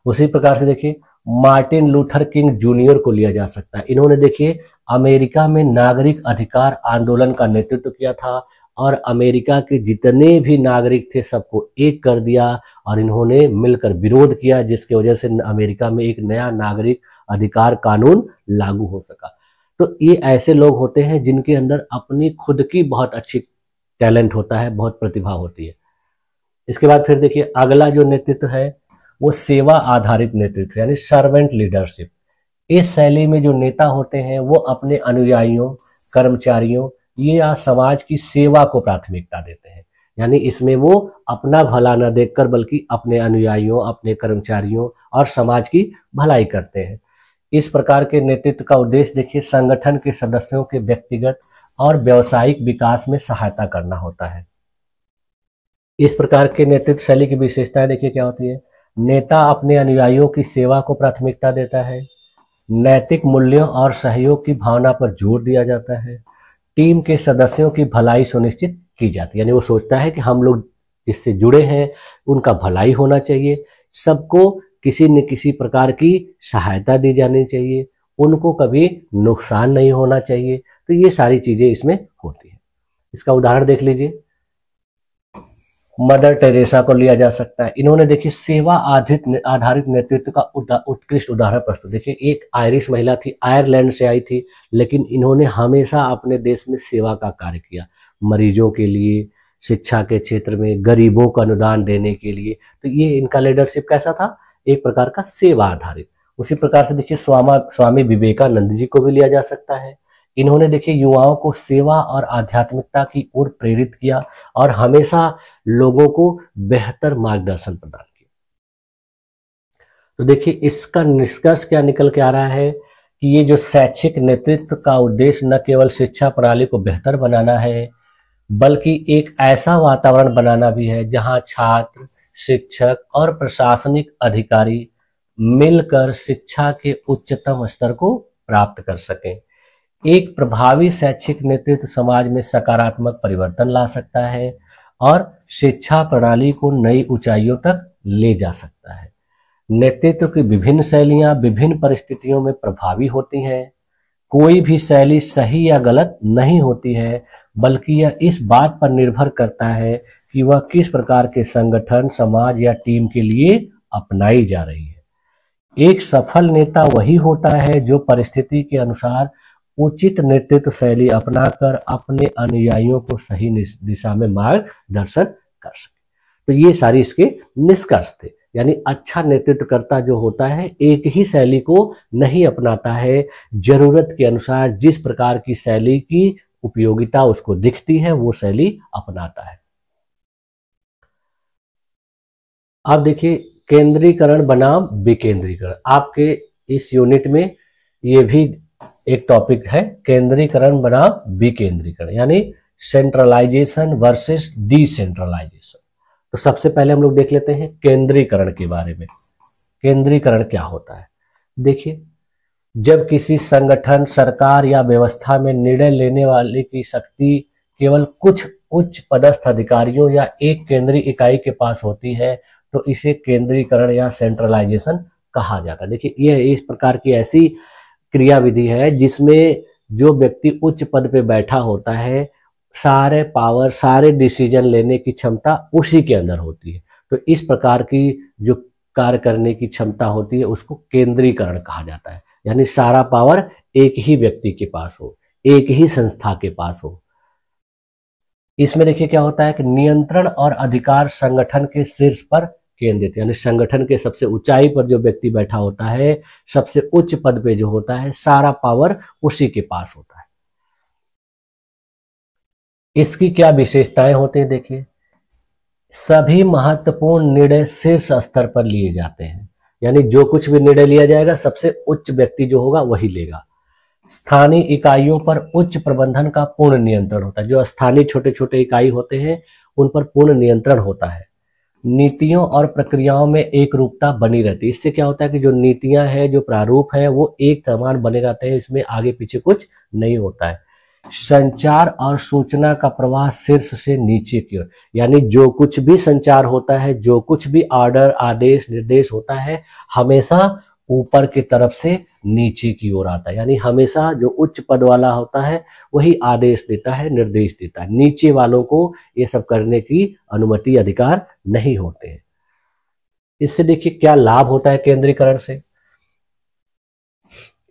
उसी प्रकार से देखिए मार्टिन लूथर किंग जूनियर को लिया जा सकता है। इन्होंने देखिए अमेरिका में नागरिक अधिकार आंदोलन का नेतृत्व किया था और अमेरिका के जितने भी नागरिक थे सबको एक कर दिया और इन्होंने मिलकर विरोध किया, जिसकी वजह से अमेरिका में एक नया नागरिक अधिकार कानून लागू हो सका। तो ये ऐसे लोग होते हैं जिनके अंदर अपनी खुद की बहुत अच्छी टैलेंट होता है, बहुत प्रतिभा होती है। इसके बाद फिर देखिए अगला जो नेतृत्व है वो सेवा आधारित नेतृत्व, यानी सर्वेंट लीडरशिप। इस शैली में जो नेता होते हैं वो अपने अनुयायियों, कर्मचारियों या समाज की सेवा को प्राथमिकता देते हैं। यानी इसमें वो अपना भला न देखकर बल्कि अपने अनुयायियों, अपने कर्मचारियों और समाज की भलाई करते हैं। इस प्रकार के नेतृत्व का उद्देश्य देखिए संगठन के सदस्यों के व्यक्तिगत और व्यावसायिक विकास में सहायता करना होता है। इस प्रकार के नेतृत्व शैली की विशेषताएं देखिए क्या होती है। नेता अपने अनुयायियों की सेवा को प्राथमिकता देता है, नैतिक मूल्यों और सहयोग की भावना पर जोर दिया जाता है, टीम के सदस्यों की भलाई सुनिश्चित की जाती है। यानी वो सोचता है कि हम लोग जिससे जुड़े हैं उनका भलाई होना चाहिए, सबको किसी न किसी प्रकार की सहायता दी जानी चाहिए, उनको कभी नुकसान नहीं होना चाहिए। तो ये सारी चीजें इसमें होती है। इसका उदाहरण देख लीजिए, मदर टेरेसा को लिया जा सकता है। इन्होंने देखिए सेवा आधारित नेतृत्व का उत्कृष्ट उदाहरण प्रस्तुत। देखिए एक आयरिश महिला थी, आयरलैंड से आई थी, लेकिन इन्होंने हमेशा अपने देश में सेवा का कार्य किया, मरीजों के लिए, शिक्षा के क्षेत्र में, गरीबों को अनुदान देने के लिए। तो ये इनका लीडरशिप कैसा था, एक प्रकार का सेवा आधारित। उसी प्रकार से देखिए स्वामी विवेकानंद जी को भी लिया जा सकता है। इन्होंने देखिए युवाओं को सेवा और आध्यात्मिकता की ओर प्रेरित किया और हमेशा लोगों को बेहतर मार्गदर्शन प्रदान किया। तो देखिए इसका निष्कर्ष क्या निकल के आ रहा है कि ये जो शैक्षिक नेतृत्व का उद्देश्य न केवल शिक्षा प्रणाली को बेहतर बनाना है, बल्कि एक ऐसा वातावरण बनाना भी है जहां छात्र, शिक्षक और प्रशासनिक अधिकारी मिलकर शिक्षा के उच्चतम स्तर को प्राप्त कर सकें। एक प्रभावी शैक्षिक नेतृत्व समाज में सकारात्मक परिवर्तन ला सकता है और शिक्षा प्रणाली को नई ऊंचाइयों तक ले जा सकता है। नेतृत्व की विभिन्न शैलियां विभिन्न परिस्थितियों में प्रभावी होती हैं। कोई भी शैली सही या गलत नहीं होती है, बल्कि यह इस बात पर निर्भर करता है कि वह किस प्रकार के संगठन, समाज या टीम के लिए अपनाई जा रही है। एक सफल नेता वही होता है जो परिस्थिति के अनुसार उचित नेतृत्व शैली अपनाकर अपने अनुयायियों को सही दिशा में मार्गदर्शन कर सके। तो ये सारी इसके निष्कर्ष थे। यानी अच्छा नेतृत्वकर्ता जो होता है एक ही शैली को नहीं अपनाता है, जरूरत के अनुसार जिस प्रकार की शैली की उपयोगिता उसको दिखती है वो शैली अपनाता है। अब देखिए केंद्रीकरण बनाम विकेंद्रीकरण, आपके इस यूनिट में ये भी एक टॉपिक है, केंद्रीकरण बनाम विकेंद्रीकरण, यानी सेंट्रलाइजेशन वर्सेस डिसेंट्रलाइजेशन। तो सबसे पहले हम लोग देख लेते हैं केंद्रीकरण के बारे में। केंद्रीकरण क्या होता है? देखिए, जब किसी संगठन, सरकार या व्यवस्था में निर्णय लेने वाले की शक्ति केवल कुछ उच्च पदस्थ अधिकारियों या एक केंद्रीय इकाई के पास होती है तो इसे केंद्रीकरण या सेंट्रलाइजेशन कहा जाता है। देखिए, यह इस प्रकार की ऐसी क्रियाविधि है जिसमें जो व्यक्ति उच्च पद पे बैठा होता है, सारे पावर, सारे डिसीजन लेने की क्षमता उसी के अंदर होती है। तो इस प्रकार की जो कार्य करने की क्षमता होती है उसको केंद्रीकरण कहा जाता है। यानी सारा पावर एक ही व्यक्ति के पास हो, एक ही संस्था के पास हो। इसमें देखिए क्या होता है कि नियंत्रण और अधिकार संगठन के शीर्ष पर केंद्रित, यानी संगठन के सबसे ऊंचाई पर जो व्यक्ति बैठा होता है, सबसे उच्च पद पे जो होता है, सारा पावर उसी के पास होता है। इसकी क्या विशेषताएं होती हैं? देखिए, सभी महत्वपूर्ण निर्णय शीर्ष स्तर पर लिए जाते हैं, यानी जो कुछ भी निर्णय लिया जाएगा सबसे उच्च व्यक्ति जो होगा वही लेगा। स्थानीय इकाइयों पर उच्च प्रबंधन का पूर्ण नियंत्रण होता है, जो स्थानीय छोटे छोटे इकाई होते हैं उन पर पूर्ण नियंत्रण होता है। नीतियों और प्रक्रियाओं में एक रूपता बनी रहती है। इससे क्या होता है कि जो नीतियां हैं, जो प्रारूप है, वो एक समान बने रहते हैं, इसमें आगे पीछे कुछ नहीं होता है। संचार और सूचना का प्रवाह शीर्ष से नीचे की ओर, यानी जो कुछ भी संचार होता है, जो कुछ भी ऑर्डर, आदेश, निर्देश होता है, हमेशा ऊपर की तरफ से नीचे की ओर आता है। यानी हमेशा जो उच्च पद वाला होता है वही आदेश देता है, निर्देश देता है। नीचे वालों को ये सब करने की अनुमति, अधिकार नहीं होते हैं। इससे देखिए क्या लाभ होता है केंद्रीकरण से।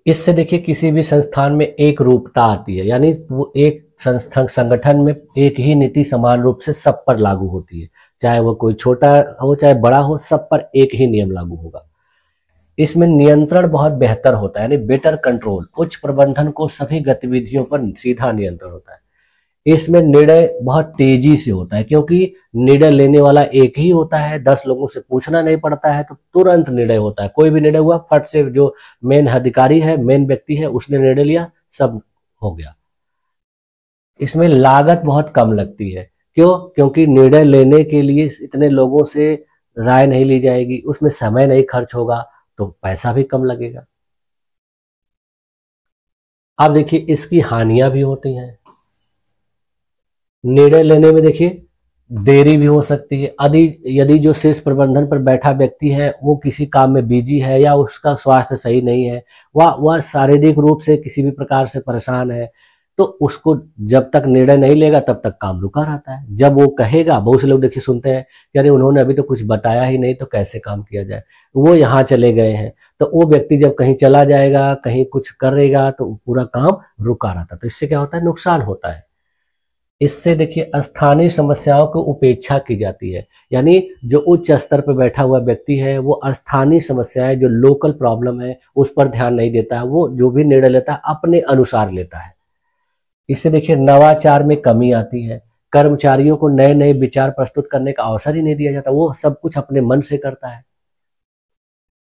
इससे देखिए किसी भी संस्थान में एक रूपता आती है, यानी वो एक संगठन में एक ही नीति समान रूप से सब पर लागू होती है, चाहे वो कोई छोटा हो चाहे बड़ा हो, सब पर एक ही नियम लागू होगा। इसमें नियंत्रण बहुत बेहतर होता है, यानी बेटर कंट्रोल, उच्च प्रबंधन को सभी गतिविधियों पर सीधा नियंत्रण होता है। इसमें निर्णय बहुत तेजी से होता है, क्योंकि निर्णय लेने वाला एक ही होता है, 10 लोगों से पूछना नहीं पड़ता है, तो तुरंत निर्णय होता है। कोई भी निर्णय हुआ, फट से जो मेन अधिकारी है, मेन व्यक्ति है, उसने निर्णय लिया, सब हो गया। इसमें लागत बहुत कम लगती है। क्यों? क्योंकि निर्णय लेने के लिए इतने लोगों से राय नहीं ली जाएगी, उसमें समय नहीं खर्च होगा, तो पैसा भी कम लगेगा। अब देखिए इसकी हानियां भी होती हैं। निर्णय लेने में देखिए देरी भी हो सकती है। यदि जो शीर्ष प्रबंधन पर बैठा व्यक्ति है वो किसी काम में बिजी है या उसका स्वास्थ्य सही नहीं है, वह शारीरिक रूप से किसी भी प्रकार से परेशान है, तो उसको जब तक निर्णय नहीं लेगा तब तक काम रुका रहता है। जब वो कहेगा, बहुत से लोग देखिए सुनते हैं कि अरे उन्होंने अभी तो कुछ बताया ही नहीं, तो कैसे काम किया जाए, वो यहाँ चले गए हैं, तो वो व्यक्ति जब कहीं चला जाएगा, कहीं कुछ करेगा, तो पूरा काम रुका रहता है। तो इससे क्या होता है? नुकसान होता है। इससे देखिए स्थानीय समस्याओं को उपेक्षा की जाती है, यानी जो उच्च स्तर पर बैठा हुआ व्यक्ति है वो स्थानीय समस्याएं, जो लोकल प्रॉब्लम है, उस पर ध्यान नहीं देता है। वो जो भी निर्णय लेता है अपने अनुसार लेता है। इससे देखिए नवाचार में कमी आती है, कर्मचारियों को नए नए विचार प्रस्तुत करने का अवसर ही नहीं दिया जाता, वो सब कुछ अपने मन से करता है।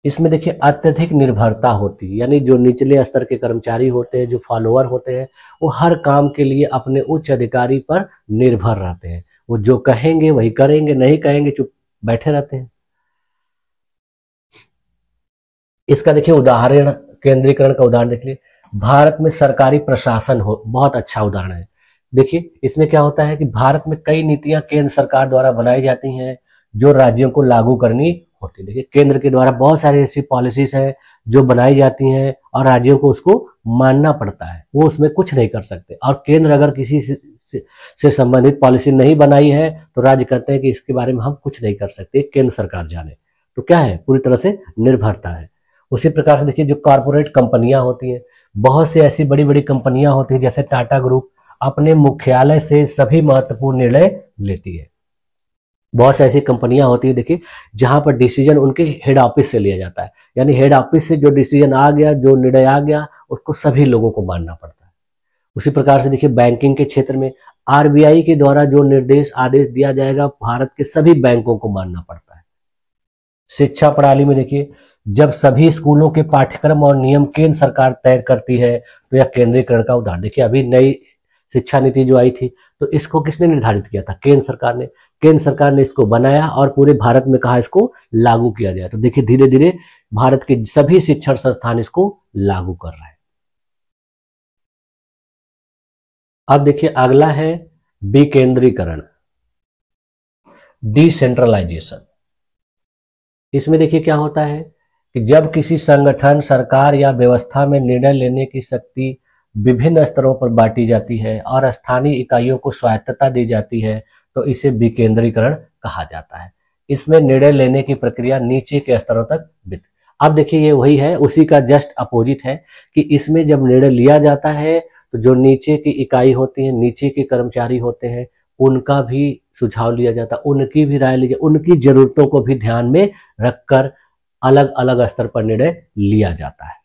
इसमें देखिए अत्यधिक निर्भरता होती है, यानी जो निचले स्तर के कर्मचारी होते हैं, जो फॉलोअर होते हैं, वो हर काम के लिए अपने उच्च अधिकारी पर निर्भर रहते हैं। वो जो कहेंगे वही करेंगे, नहीं कहेंगे चुप बैठे रहते हैं। इसका देखिए उदाहरण, केंद्रीकरण का उदाहरण देखिए, भारत में सरकारी प्रशासन हो बहुत अच्छा उदाहरण है। देखिए इसमें क्या होता है कि भारत में कई नीतियां केंद्र सरकार द्वारा बनाई जाती हैं जो राज्यों को लागू करनी होती है। देखिए केंद्र के द्वारा बहुत सारी ऐसी पॉलिसीज है जो बनाई जाती हैं और राज्यों को उसको मानना पड़ता है, वो उसमें कुछ नहीं कर सकते। और केंद्र अगर किसी से संबंधित पॉलिसी नहीं बनाई है तो राज्य कहते हैं कि इसके बारे में हम कुछ नहीं कर सकते, केंद्र सरकार जाने। तो क्या है, पूरी तरह से निर्भरता है। उसी प्रकार से देखिए जो कॉर्पोरेट कंपनियां होती हैं, बहुत सी ऐसी बड़ी बड़ी कंपनियां होती हैं जैसे टाटा ग्रुप, अपने मुख्यालय से सभी महत्वपूर्ण निर्णय लेती है। बहुत सी ऐसी कंपनियां होती है देखिए जहां पर डिसीजन उनके हेड ऑफिस से लिया जाता है, यानी हेड ऑफिस से जो डिसीजन आ गया, जो निर्णय आ गया, उसको सभी लोगों को मानना पड़ता है। उसी प्रकार से देखिए बैंकिंग के क्षेत्र में आरबीआई के द्वारा जो निर्देश आदेश दिया जाएगा, भारत के सभी बैंकों को मानना पड़ता है। शिक्षा प्रणाली में देखिए जब सभी स्कूलों के पाठ्यक्रम और नियम केंद्र सरकार तय करती है तो यह केंद्रीकरण का उदाहरण। देखिए अभी नई शिक्षा नीति जो आई थी तो इसको किसने निर्धारित किया था, केंद्र सरकार ने। केंद्र सरकार ने इसको बनाया और पूरे भारत में कहा इसको लागू किया जाए। तो देखिए धीरे धीरे भारत के सभी शिक्षण संस्थान इसको लागू कर रहे हैं। अब देखिए अगला है विकेंद्रीकरण, डिसेंट्रलाइजेशन। इसमें देखिए क्या होता है कि जब किसी संगठन, सरकार या व्यवस्था में निर्णय लेने की शक्ति विभिन्न स्तरों पर बांटी जाती है और स्थानीय इकाइयों को स्वायत्तता दी जाती है तो इसे विकेंद्रीकरण कहा जाता है। इसमें निर्णय लेने की प्रक्रिया नीचे के स्तरों तक वितरित। अब देखिए ये वही है, उसी का जस्ट अपोजिट है कि इसमें जब निर्णय लिया जाता है तो जो नीचे की इकाई होती है, नीचे के कर्मचारी होते हैं, उनका भी सुझाव लिया जाता है, उनकी भी राय ली जाती, उनकी जरूरतों को भी ध्यान में रखकर अलग अलग स्तर पर निर्णय लिया जाता है।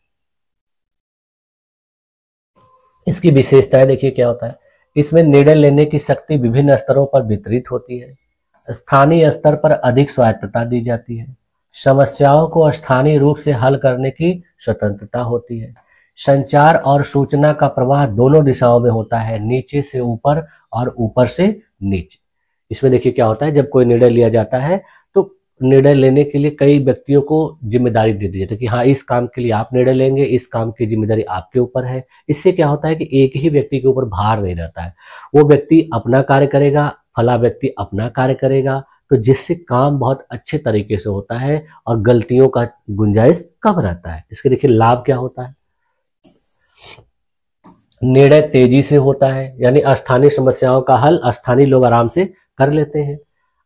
इसकी विशेषताएं देखिए क्या होता है, इसमें निर्णय लेने की शक्ति विभिन्न स्तरों पर वितरित होती है, स्थानीय स्तर पर अधिक स्वायत्तता दी जाती है, समस्याओं को स्थानीय रूप से हल करने की स्वतंत्रता होती है, संचार और सूचना का प्रवाह दोनों दिशाओं में होता है, नीचे से ऊपर और ऊपर से नीचे। इसमें देखिए क्या होता है, जब कोई निर्णय लिया जाता है तो निर्णय लेने के लिए कई व्यक्तियों को जिम्मेदारी दे दी जाती है कि हाँ इस काम के लिए आप निर्णय लेंगे, इस काम की जिम्मेदारी आपके ऊपर है। इससे क्या होता है कि एक ही व्यक्ति के ऊपर भार नहीं रहता है, वो व्यक्ति अपना कार्य करेगा, फला व्यक्ति अपना कार्य करेगा, तो जिससे काम बहुत अच्छे तरीके से होता है और गलतियों का गुंजाइश कम रहता है। इसके देखिए लाभ क्या होता है, निर्णय तेजी से होता है, यानी स्थानीय समस्याओं का हल स्थानीय लोग आराम से कर लेते हैं,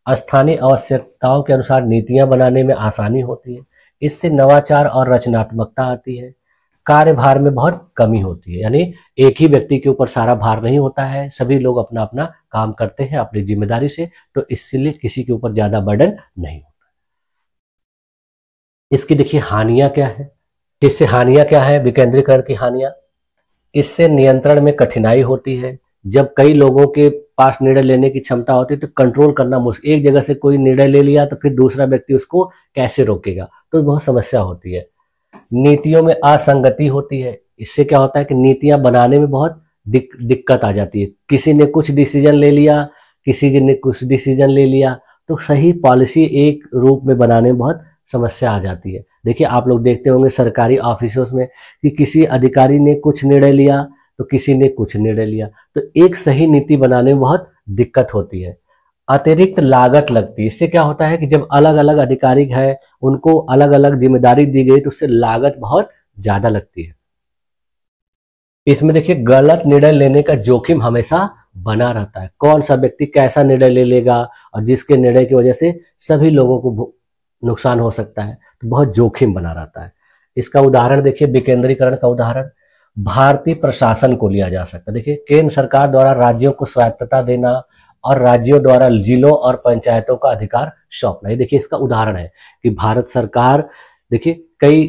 स्थानीय आवश्यकताओं के अनुसार नीतियां बनाने में आसानी होती है, इससे नवाचार और रचनात्मकता आती है, कार्यभार में बहुत कमी होती है, यानी एक ही व्यक्ति के ऊपर सारा भार नहीं होता है, सभी लोग अपना अपना काम करते हैं अपनी जिम्मेदारी से, तो इसलिए किसी के ऊपर ज्यादा बर्डन नहीं होता। इसकी देखिए हानियां क्या है, इससे हानियां क्या है, विकेंद्रीकरण की हानियां, इससे नियंत्रण में कठिनाई होती है। जब कई लोगों के पास निर्णय लेने की क्षमता होती है तो कंट्रोल करना मुश्किल, एक जगह से कोई निर्णय ले लिया तो फिर दूसरा व्यक्ति उसको कैसे रोकेगा, तो बहुत समस्या होती है। नीतियों में असंगति होती है, इससे क्या होता है कि नीतियां बनाने में बहुत दिक्कत आ जाती है, किसी ने कुछ डिसीजन ले लिया, किसी ने कुछ डिसीजन ले लिया, तो सही पॉलिसी एक रूप में बनाने में बहुत समस्या आ जाती है। देखिए आप लोग देखते होंगे सरकारी ऑफिसों में कि किसी अधिकारी ने कुछ निर्णय लिया तो किसी ने कुछ निर्णय लिया, तो एक सही नीति बनाने में बहुत दिक्कत होती है, अतिरिक्त लागत लगती है। इससे क्या होता है कि जब अलग अलग अधिकारी है उनको अलग अलग जिम्मेदारी दी गई तो उससे लागत बहुत ज्यादा लगती है। इसमें देखिए गलत निर्णय लेने का जोखिम हमेशा बना रहता है, कौन सा व्यक्ति कैसा निर्णय ले लेगा और जिसके निर्णय की वजह से सभी लोगों को नुकसान हो सकता है, तो बहुत जोखिम बना रहता है। इसका उदाहरण देखिए, विकेंद्रीकरण का उदाहरण भारतीय प्रशासन को लिया जा सकता है। देखिए केंद्र सरकार द्वारा राज्यों को स्वायत्तता देना और राज्यों द्वारा जिलों और पंचायतों का अधिकार सौंपना, ये देखिए इसका उदाहरण है कि भारत सरकार देखिए कई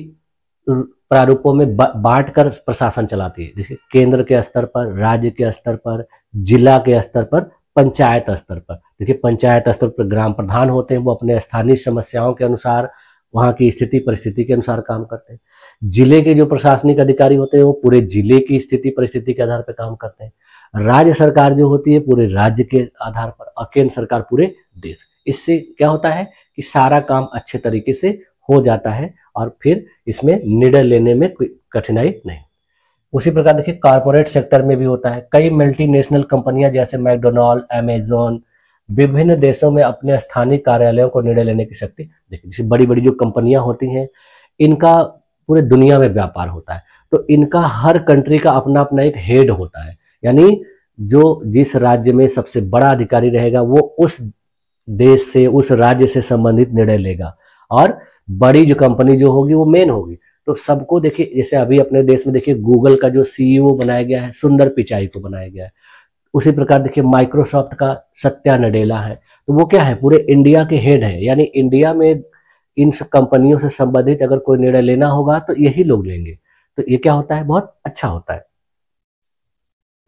प्रारूपों में बांट कर प्रशासन चलाती है। जैसे केंद्र के स्तर पर, राज्य के स्तर पर, जिला के स्तर पर, पंचायत स्तर पर। देखिए पंचायत स्तर पर ग्राम प्रधान होते हैं, वो अपने स्थानीय समस्याओं के अनुसार, वहाँ की स्थिति परिस्थिति के अनुसार काम करते हैं। जिले के जो प्रशासनिक अधिकारी होते हैं वो पूरे जिले की स्थिति परिस्थिति के आधार पर काम करते हैं। राज्य सरकार जो होती है पूरे राज्य के आधार पर, और केंद्र सरकार पूरे देश। इससे क्या होता है कि सारा काम अच्छे तरीके से हो जाता है और फिर इसमें निर्णय लेने में कोई कठिनाई नहीं। उसी प्रकार देखिए कॉर्पोरेट सेक्टर में भी होता है। कई मल्टीनेशनल कंपनियां जैसे मैकडोनाल्ड, अमेजोन विभिन्न देशों में अपने स्थानीय कार्यालयों को निर्णय लेने की शक्ति, देखिए जैसे बड़ी बड़ी जो कंपनियां होती हैं इनका पूरे दुनिया में व्यापार होता है, तो इनका हर कंट्री का अपना अपना एक हेड होता है। यानी जो जिस राज्य में सबसे बड़ा अधिकारी रहेगा वो उस देश से, उस राज्य से संबंधित निर्णय लेगा, और बड़ी जो कंपनी जो होगी वो मेन होगी। तो सबको देखिए, जैसे अभी अपने देश में देखिए गूगल का जो सीईओ बनाया गया है सुंदर पिचाई को बनाया गया है। उसी प्रकार देखिए माइक्रोसॉफ्ट का सत्या नडेला है, तो वो क्या है, पूरे इंडिया के हेड है। यानी इंडिया में इन कंपनियों से संबंधित अगर कोई निर्णय लेना होगा तो यही लोग लेंगे। तो ये क्या होता है, बहुत अच्छा होता है।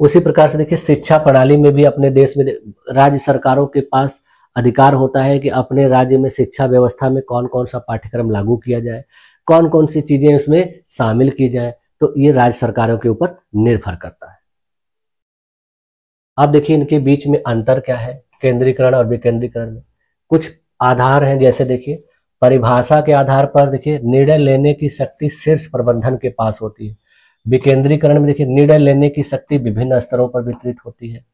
उसी प्रकार से देखिए शिक्षा प्रणाली में भी अपने देश में राज्य सरकारों के पास अधिकार होता है कि अपने राज्य में शिक्षा व्यवस्था में कौन कौन सा पाठ्यक्रम लागू किया जाए, कौन कौन सी चीजें उसमें शामिल की जाए। तो ये राज्य सरकारों के ऊपर निर्भर करता है। अब देखिए इनके बीच में अंतर क्या है, केंद्रीकरण और विकेंद्रीकरण में कुछ आधार हैं। जैसे देखिए परिभाषा के आधार पर देखिए निर्णय लेने की शक्ति शीर्ष प्रबंधन के पास होती है। विकेंद्रीकरण में देखिए निर्णय लेने की शक्ति विभिन्न स्तरों पर वितरित होती है।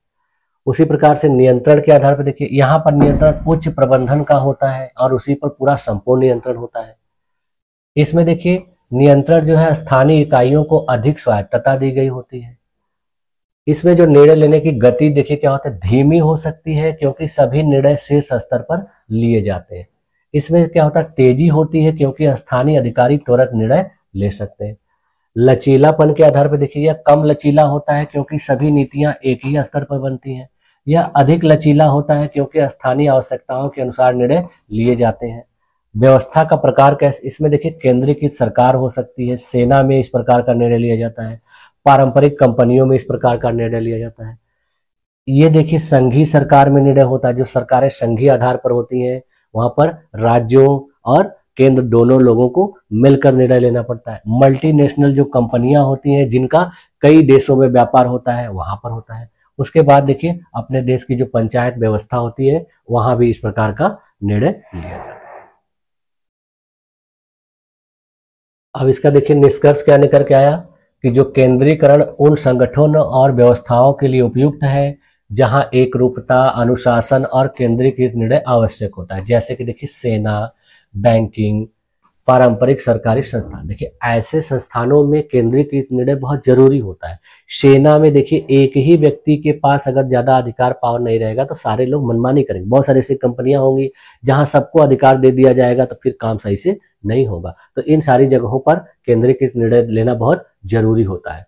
उसी प्रकार से नियंत्रण के आधार पर देखिए यहाँ पर नियंत्रण उच्च प्रबंधन का होता है और उसी पर पूरा संपूर्ण नियंत्रण होता है। इसमें देखिए नियंत्रण जो है स्थानीय इकाइयों को अधिक स्वायत्तता दी गई होती है। इसमें जो निर्णय लेने की गति देखिए क्या होता है, धीमी हो सकती है क्योंकि सभी निर्णय शीर्ष स्तर पर लिए जाते हैं। इसमें क्या होता है, तेजी होती है क्योंकि स्थानीय अधिकारी त्वरित निर्णय ले सकते हैं। लचीलापन के आधार पर देखिए यह कम लचीला होता है क्योंकि सभी नीतियां एक ही स्तर पर बनती हैं। यह अधिक लचीला होता है क्योंकि स्थानीय आवश्यकताओं के अनुसार निर्णय लिए जाते हैं। व्यवस्था का प्रकार कैसे, इसमें देखिए केंद्रीकृत सरकार हो सकती है, सेना में इस प्रकार का निर्णय लिया जाता है, पारंपरिक कंपनियों में इस प्रकार का निर्णय लिया जाता है। ये देखिए संघीय सरकार में निर्णय होता है, जो सरकारें संघीय आधार पर होती हैं वहां पर राज्यों और केंद्र दोनों लोगों को मिलकर निर्णय लेना पड़ता है। मल्टीनेशनल जो कंपनियां होती हैं जिनका कई देशों में व्यापार होता है वहां पर होता है। उसके बाद देखिए अपने देश की जो पंचायत व्यवस्था होती है वहां भी इस प्रकार का निर्णय लिया जाता है। अब इसका देखिए निष्कर्ष क्या निकल के आया कि जो केंद्रीकरण उन संगठनों और व्यवस्थाओं के लिए उपयुक्त है जहां एक रूपता, अनुशासन और केंद्रीकृत निर्णय आवश्यक होता है। जैसे कि देखिए सेना, बैंकिंग, पारंपरिक सरकारी संस्थान, देखिए ऐसे संस्थानों में केंद्रीकृत निर्णय बहुत जरूरी होता है। सेना में देखिए एक ही व्यक्ति के पास अगर ज्यादा अधिकार पावर नहीं रहेगा तो सारे लोग मनमानी करेंगे। बहुत सारी ऐसी कंपनियां होंगी जहां सबको अधिकार दे दिया जाएगा तो फिर काम सही से नहीं होगा। तो इन सारी जगहों पर केंद्रीकृत निर्णय लेना बहुत जरूरी होता है।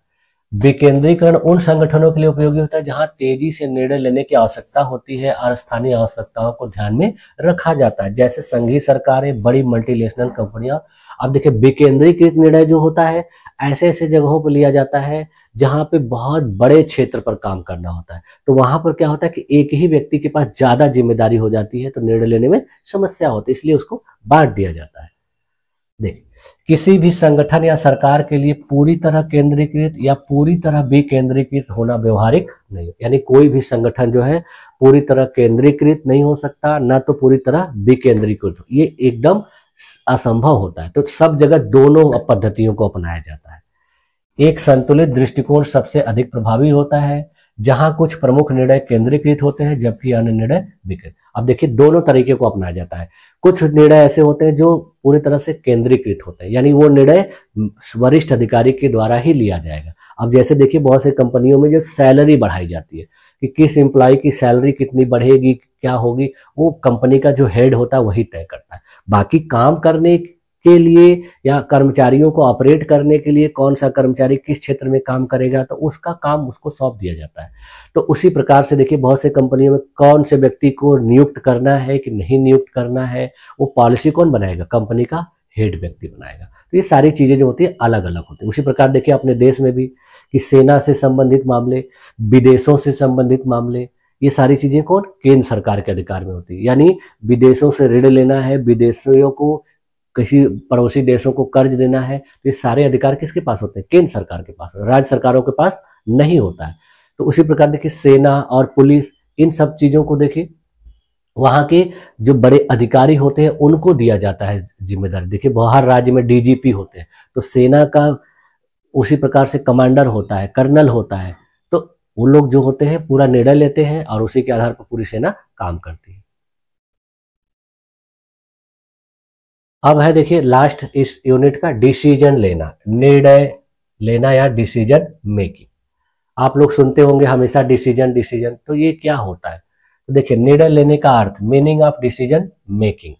विकेंद्रीकरण उन संगठनों के लिए उपयोगी होता है जहां तेजी से निर्णय लेने की आवश्यकता होती है और स्थानीय आवश्यकताओं को ध्यान में रखा जाता है, जैसे संघीय सरकारें, बड़ी मल्टीनेशनल कंपनियां। अब देखिए विकेंद्रीकृत निर्णय जो होता है ऐसे ऐसे जगहों पर लिया जाता है जहां पे बहुत बड़े क्षेत्र पर काम करना होता है। तो वहां पर क्या होता है कि एक ही व्यक्ति के पास ज्यादा जिम्मेदारी हो जाती है तो निर्णय लेने में समस्या होती है, इसलिए उसको बांट दिया जाता है। देखिए किसी भी संगठन या सरकार के लिए पूरी तरह केंद्रीकृत या पूरी तरह विकेंद्रीकृत होना व्यवहारिक नहीं है। यानी कोई भी संगठन जो है पूरी तरह केंद्रीकृत नहीं हो सकता, ना तो पूरी तरह विकेंद्रीकृत हो, ये एकदम असंभव होता है। तो सब जगह दोनों पद्धतियों को अपनाया जाता है। एक संतुलित दृष्टिकोण सबसे अधिक प्रभावी होता है जहां कुछ प्रमुख निर्णय केंद्रीकृत होते हैं जबकि अन्य निर्णय विकेंद्रीकृत। अब देखिए दोनों तरीके को अपनाया जाता है। कुछ निर्णय ऐसे होते हैं जो पूरी तरह से केंद्रीकृत होते हैं, यानी वो निर्णय वरिष्ठ अधिकारी के द्वारा ही लिया जाएगा। अब जैसे देखिए बहुत से कंपनियों में जो सैलरी बढ़ाई जाती है कि किस एम्प्लॉय की सैलरी कितनी बढ़ेगी, क्या होगी, वो कंपनी का जो हेड होता है वही तय करता है। बाकी काम करने के लिए या कर्मचारियों को ऑपरेट करने के लिए कौन सा कर्मचारी किस क्षेत्र में काम करेगा तो उसका काम उसको सौंप दिया जाता है। तो उसी प्रकार से देखिए बहुत से कंपनियों में कौन से व्यक्ति को नियुक्त करना है कि नहीं नियुक्त करना है वो पॉलिसी कौन बनाएगा, कंपनी का हेड व्यक्ति बनाएगा। तो ये सारी चीजें जो होती है अलग अलग होती है। उसी प्रकार देखिए अपने देश में भी कि सेना से संबंधित मामले, विदेशों से संबंधित मामले, ये सारी चीजें कौन, केंद्र सरकार के अधिकार में होती है। यानी विदेशों से ऋण लेना है, विदेशियों को किसी पड़ोसी देशों को कर्ज देना है, तो ये सारे अधिकार किसके पास होते हैं, केंद्र सरकार के पास, राज्य सरकारों के पास नहीं होता है। तो उसी प्रकार देखिए सेना और पुलिस, इन सब चीजों को देखिए वहां के जो बड़े अधिकारी होते हैं उनको दिया जाता है जिम्मेदारी। देखिए हर राज्य में डीजीपी होते हैं, तो सेना का उसी प्रकार से कमांडर होता है, कर्नल होता है, तो वो लोग जो होते हैं पूरा निर्णय लेते हैं और उसी के आधार पर पूरी सेना काम करती है। अब है देखिए लास्ट इस यूनिट का डिसीजन लेना, निर्णय लेना या डिसीजन मेकिंग। आप लोग सुनते होंगे हमेशा डिसीजन डिसीजन, तो ये क्या होता है, तो देखिए निर्णय लेने का अर्थ, मीनिंग ऑफ डिसीजन मेकिंग।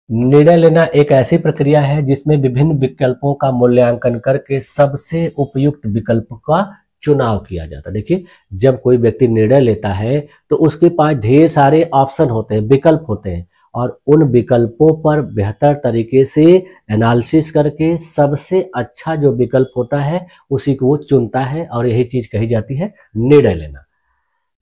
निर्णय लेना एक ऐसी प्रक्रिया है जिसमें विभिन्न विकल्पों का मूल्यांकन करके सबसे उपयुक्त विकल्प का चुनाव किया जाता है। देखिए जब कोई व्यक्ति निर्णय लेता है तो उसके पास ढेर सारे ऑप्शन होते हैं, विकल्प होते हैं, और उन विकल्पों पर बेहतर तरीके से एनालिसिस करके सबसे अच्छा जो विकल्प होता है उसी को वो चुनता है, और यही चीज कही जाती है निर्णय लेना।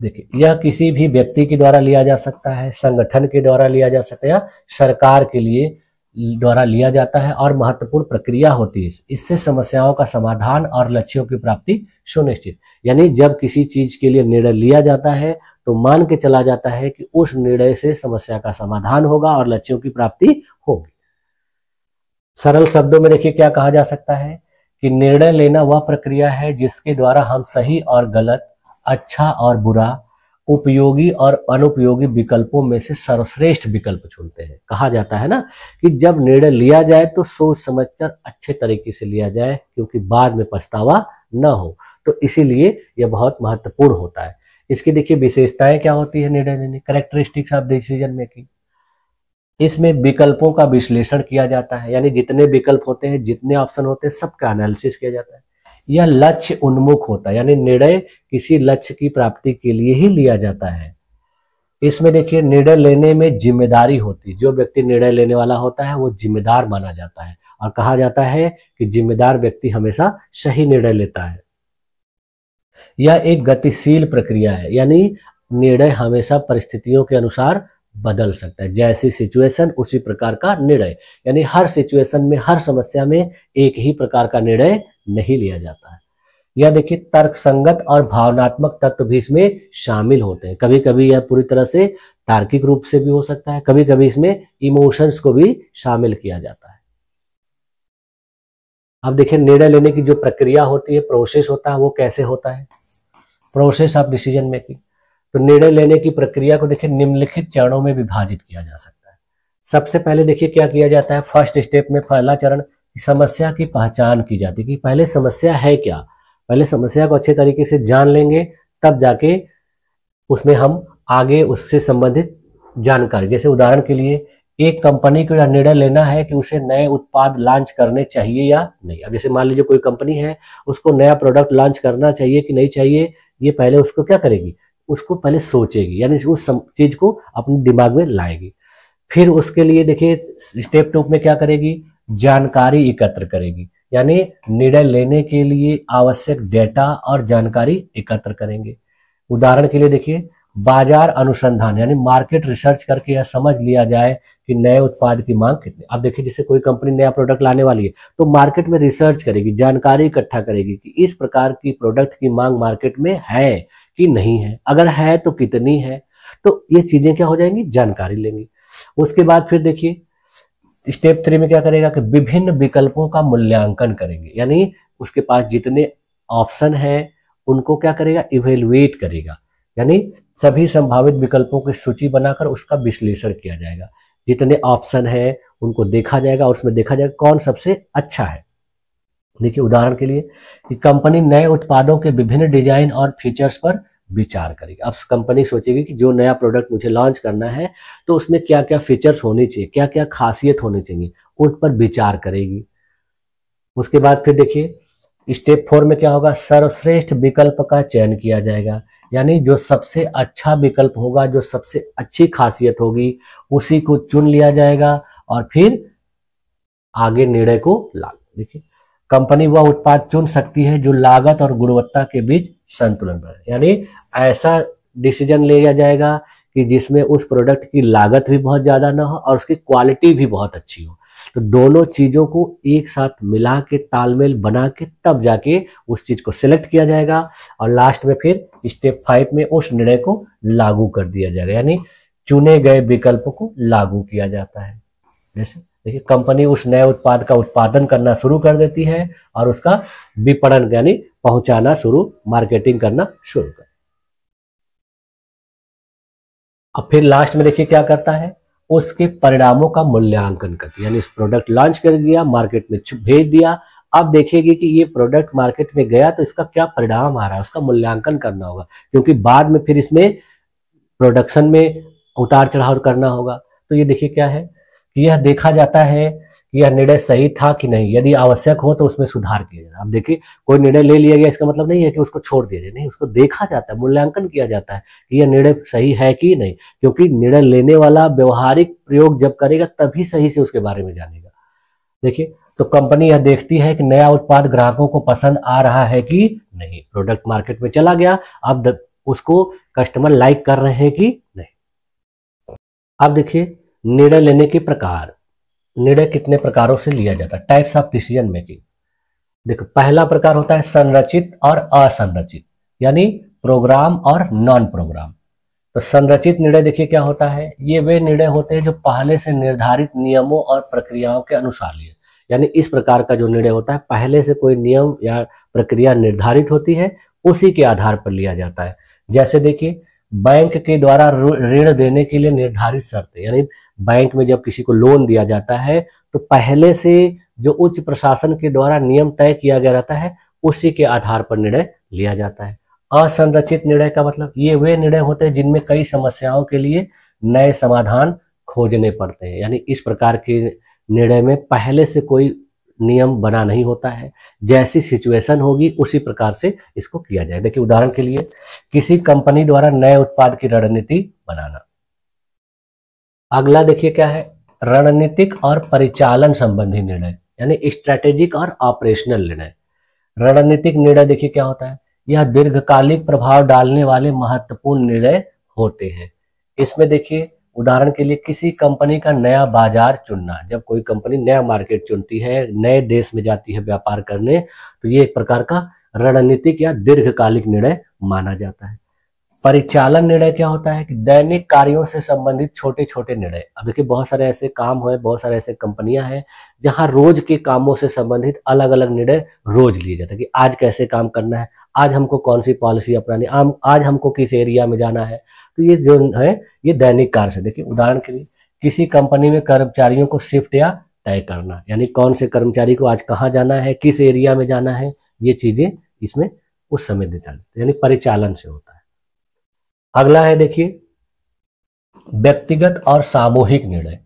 देखिए यह किसी भी व्यक्ति के द्वारा लिया जा सकता है, संगठन के द्वारा लिया जा सकता है, या सरकार के लिए द्वारा लिया जाता है, और महत्वपूर्ण प्रक्रिया होती है। इससे समस्याओं का समाधान और लक्ष्यों की प्राप्ति सुनिश्चित। यानी जब किसी चीज के लिए निर्णय लिया जाता है तो मान के चला जाता है कि उस निर्णय से समस्या का समाधान होगा और लक्ष्यों की प्राप्ति होगी। सरल शब्दों में देखिए क्या कहा जा सकता है कि निर्णय लेना वह प्रक्रिया है जिसके द्वारा हम सही और गलत, अच्छा और बुरा, उपयोगी और अनुपयोगी विकल्पों में से सर्वश्रेष्ठ विकल्प चुनते हैं। कहा जाता है ना कि जब निर्णय लिया जाए तो सोच समझकर अच्छे तरीके से लिया जाए, क्योंकि बाद में पछतावा न हो। तो इसीलिए यह बहुत महत्वपूर्ण होता है। इसकी देखिए विशेषताएं क्या होती है निर्णय लेने, कैरेक्टरिस्टिक्स ऑफ डिसीजन मेकिंग। इसमें विकल्पों का विश्लेषण किया जाता है, यानी जितने विकल्प होते हैं, जितने ऑप्शन होते हैं, सबका एनालिसिस किया जाता है। यह लक्ष्य उन्मुख होता है, यानी निर्णय किसी लक्ष्य की प्राप्ति के लिए ही लिया जाता है। इसमें देखिए निर्णय लेने में जिम्मेदारी होती है, जो व्यक्ति निर्णय लेने वाला होता है वो जिम्मेदार माना जाता है, और कहा जाता है कि जिम्मेदार व्यक्ति हमेशा सही निर्णय लेता है। यह एक गतिशील प्रक्रिया है, यानी निर्णय हमेशा परिस्थितियों के अनुसार बदल सकता है। जैसी सिचुएशन उसी प्रकार का निर्णय, यानी हर सिचुएशन में, हर समस्या में एक ही प्रकार का निर्णय नहीं लिया जाता है। यह देखिए तर्कसंगत और भावनात्मक तत्व भी इसमें शामिल होते हैं। कभी कभी यह पूरी तरह से तार्किक रूप से भी हो सकता है, कभी कभी इसमें इमोशंस को भी शामिल किया जाता है। अब देखिए निर्णय लेने की जो प्रक्रिया होती है, प्रोसेस होता है, वो कैसे होता है, प्रोसेस ऑफ डिसीजन मेकिंग। तो निर्णय लेने की प्रक्रिया को देखिए निम्नलिखित चरणों में विभाजित किया जा सकता है। सबसे पहले देखिए क्या किया जाता है, फर्स्ट स्टेप में पहला चरण समस्या की पहचान की जाती है कि पहले समस्या है क्या। पहले समस्या को अच्छे तरीके से जान लेंगे, तब जाके उसमें हम आगे उससे संबंधित जानकारी, जैसे उदाहरण के लिए एक कंपनी को यह निर्णय लेना है कि उसे नए उत्पाद लॉन्च करने चाहिए या नहीं। अब जैसे मान लीजिए कोई कंपनी है, उसको नया प्रोडक्ट लॉन्च करना चाहिए कि नहीं चाहिए, ये पहले उसको क्या करेगी, उसको पहले सोचेगी, यानी उस चीज को अपने दिमाग में लाएगी। फिर उसके लिए देखिए स्टेप 2 में क्या करेगी, जानकारी एकत्र करेगी, यानी निर्णय लेने के लिए आवश्यक डेटा और जानकारी एकत्र करेंगे। उदाहरण के लिए देखिए बाजार अनुसंधान, यानी मार्केट रिसर्च करके यह समझ लिया जाए कि नए उत्पाद की मांग कितनी। अब देखिए जैसे कोई कंपनी नया प्रोडक्ट लाने वाली है तो मार्केट में रिसर्च करेगी, जानकारी इकट्ठा करेगी कि इस प्रकार की प्रोडक्ट की मांग मार्केट में है कि नहीं है, अगर है तो कितनी है। तो ये चीजें क्या हो जाएंगी, जानकारी लेंगी। उसके बाद फिर देखिए स्टेप 3 में क्या करेगा कि विभिन्न विकल्पों का मूल्यांकन करेंगे, यानी उसके पास जितने ऑप्शन है उनको क्या करेगा, इवेलुएट करेगा, यानी सभी संभावित विकल्पों की सूची बनाकर उसका विश्लेषण किया जाएगा। जितने ऑप्शन है उनको देखा जाएगा और उसमें देखा जाएगा कौन सबसे अच्छा है। देखिए उदाहरण के लिए कि कंपनी नए उत्पादों के विभिन्न डिजाइन और फीचर्स पर विचार करेगी। अब कंपनी सोचेगी कि जो नया प्रोडक्ट मुझे लॉन्च करना है तो उसमें क्या क्या फीचर्स होने चाहिए, क्या क्या खासियत होनी चाहिए, उन पर विचार करेगी। उसके बाद फिर देखिए स्टेप 4 में क्या होगा, सर्वश्रेष्ठ विकल्प का चयन किया जाएगा, यानी जो सबसे अच्छा विकल्प होगा, जो सबसे अच्छी खासियत होगी, उसी को चुन लिया जाएगा और फिर आगे निर्णय को लागू। देखिए, कंपनी वह उत्पाद चुन सकती है जो लागत और गुणवत्ता के बीच संतुलन बनाए, यानी ऐसा डिसीजन लिया जाएगा कि जिसमें उस प्रोडक्ट की लागत भी बहुत ज़्यादा ना हो और उसकी क्वालिटी भी बहुत अच्छी हो। तो दोनों चीज़ों को एक साथ मिला के तालमेल बना के तब जाके उस चीज़ को सिलेक्ट किया जाएगा और लास्ट में फिर स्टेप 5 में उस निर्णय को लागू कर दिया जाएगा, यानी चुने गए विकल्पों को लागू किया जाता है। जैसे देखिए, कंपनी उस नए उत्पाद का उत्पादन करना शुरू कर देती है और उसका विपणन यानी पहुंचाना शुरू, मार्केटिंग करना शुरू कर। अब फिर लास्ट में देखिए क्या करता है, उसके परिणामों का मूल्यांकन करती है, यानी इस प्रोडक्ट लॉन्च कर दिया, मार्केट में भेज दिया। अब देखेगी कि ये प्रोडक्ट मार्केट में गया तो इसका क्या परिणाम आ रहा है, उसका मूल्यांकन करना होगा, क्योंकि बाद में फिर इसमें प्रोडक्शन में उतार चढ़ाव करना होगा। तो ये देखिए क्या है कि यह देखा जाता है कि यह निर्णय सही था कि नहीं, यदि आवश्यक हो तो उसमें सुधार किया जाए। अब देखिए, कोई निर्णय ले लिया गया इसका मतलब नहीं है कि उसको छोड़ दिया जाए, नहीं, उसको देखा जाता है, मूल्यांकन किया जाता है कि यह निर्णय सही है कि नहीं, क्योंकि निर्णय लेने वाला व्यवहारिक प्रयोग जब करेगा तभी सही से उसके बारे में जानेगा। देखिए, तो कंपनी यह देखती है कि नया उत्पाद ग्राहकों को पसंद आ रहा है कि नहीं, प्रोडक्ट मार्केट में चला गया, अब उसको कस्टमर लाइक कर रहे हैं कि नहीं। अब देखिए, निर्णय लेने के प्रकार, निर्णय कितने प्रकारों से लिया जाता है, टाइप्स ऑफ डिसीजन मेकिंग। देखो, पहला प्रकार होता है संरचित और असंरचित, यानी प्रोग्राम और नॉन प्रोग्राम। तो संरचित निर्णय देखिए क्या होता है, ये वे निर्णय होते हैं जो पहले से निर्धारित नियमों और प्रक्रियाओं के अनुसार लिए, यानी इस प्रकार का जो निर्णय होता है पहले से कोई नियम या प्रक्रिया निर्धारित होती है, उसी के आधार पर लिया जाता है। जैसे देखिए, बैंक के द्वारा ऋण देने के लिए निर्धारित शर्तें, यानी बैंक में जब किसी को लोन दिया जाता है तो पहले से जो उच्च प्रशासन के द्वारा नियम तय किया गया रहता है उसी के आधार पर निर्णय लिया जाता है। असंरचित निर्णय का मतलब ये वे निर्णय होते हैं जिनमें कई समस्याओं के लिए नए समाधान खोजने पड़ते हैं, यानी इस प्रकार के निर्णय में पहले से कोई नियम बना नहीं होता है, जैसी सिचुएशन होगी उसी प्रकार से इसको किया जाए। देखिए, उदाहरण के लिए किसी कंपनी द्वारा नए उत्पाद की रणनीति बनाना। अगला देखिए क्या है, रणनीतिक और परिचालन संबंधी निर्णय, यानी स्ट्रैटेजिक और ऑपरेशनल निर्णय। रणनीतिक निर्णय देखिए क्या होता है, यह दीर्घकालिक प्रभाव डालने वाले महत्वपूर्ण निर्णय होते हैं। इसमें देखिए, उदाहरण के लिए किसी कंपनी का नया बाजार चुनना, जब कोई कंपनी नया मार्केट चुनती है, नए देश में जाती है व्यापार करने, तो ये एक प्रकार का रणनीतिक या दीर्घकालिक निर्णय माना जाता है। परिचालन निर्णय क्या होता है कि दैनिक कार्यों से संबंधित छोटे छोटे निर्णय। अब देखिए, बहुत सारे ऐसे काम हैं, बहुत सारे ऐसे कंपनियां हैं जहां रोज के कामों से संबंधित अलग अलग निर्णय रोज लिए जाते हैं कि आज कैसे काम करना है, आज हमको कौन सी पॉलिसी अपनानी, आज हमको किस एरिया में जाना है। तो ये जो है ये दैनिक कार्य से। देखिए, उदाहरण के लिए किसी कंपनी में कर्मचारियों को शिफ्ट या तय करना, यानी कौन से कर्मचारी को आज कहाँ जाना है, किस एरिया में जाना है, ये चीजें इसमें उस समय देता है, यानी परिचालन से होता है। अगला है देखिए, व्यक्तिगत और सामूहिक निर्णय।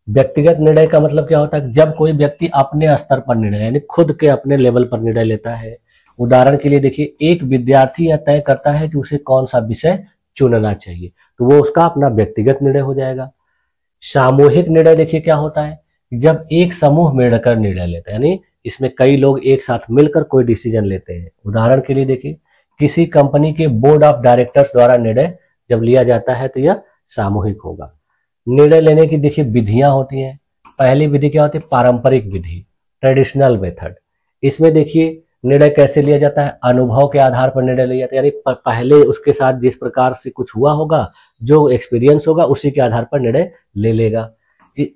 व्यक्तिगत निर्णय का मतलब क्या होता है, जब कोई व्यक्ति अपने स्तर पर निर्णय, यानी खुद के अपने लेवल पर निर्णय लेता है। उदाहरण के लिए देखिए, एक विद्यार्थी यह तय करता है कि उसे कौन सा विषय चुनना चाहिए, तो वो उसका अपना व्यक्तिगत निर्णय हो जाएगा। सामूहिक निर्णय देखिए क्या होता है, जब एक समूह मिलकर निर्णय लेता है, यानी इसमें कई लोग एक साथ मिलकर कोई डिसीजन लेते हैं। उदाहरण के लिए देखिए, किसी कंपनी के बोर्ड ऑफ डायरेक्टर्स द्वारा निर्णय जब लिया जाता है तो यह सामूहिक होगा। निर्णय लेने की देखिए विधियां होती हैं। पहली विधि क्या होती है, पारंपरिक विधि, ट्रेडिशनल मेथड। इसमें देखिए निर्णय कैसे लिया जाता है, अनुभव के आधार पर निर्णय लिया जाता है, यानी पहले उसके साथ जिस प्रकार से कुछ हुआ होगा, जो एक्सपीरियंस होगा उसी के आधार पर निर्णय ले लेगा।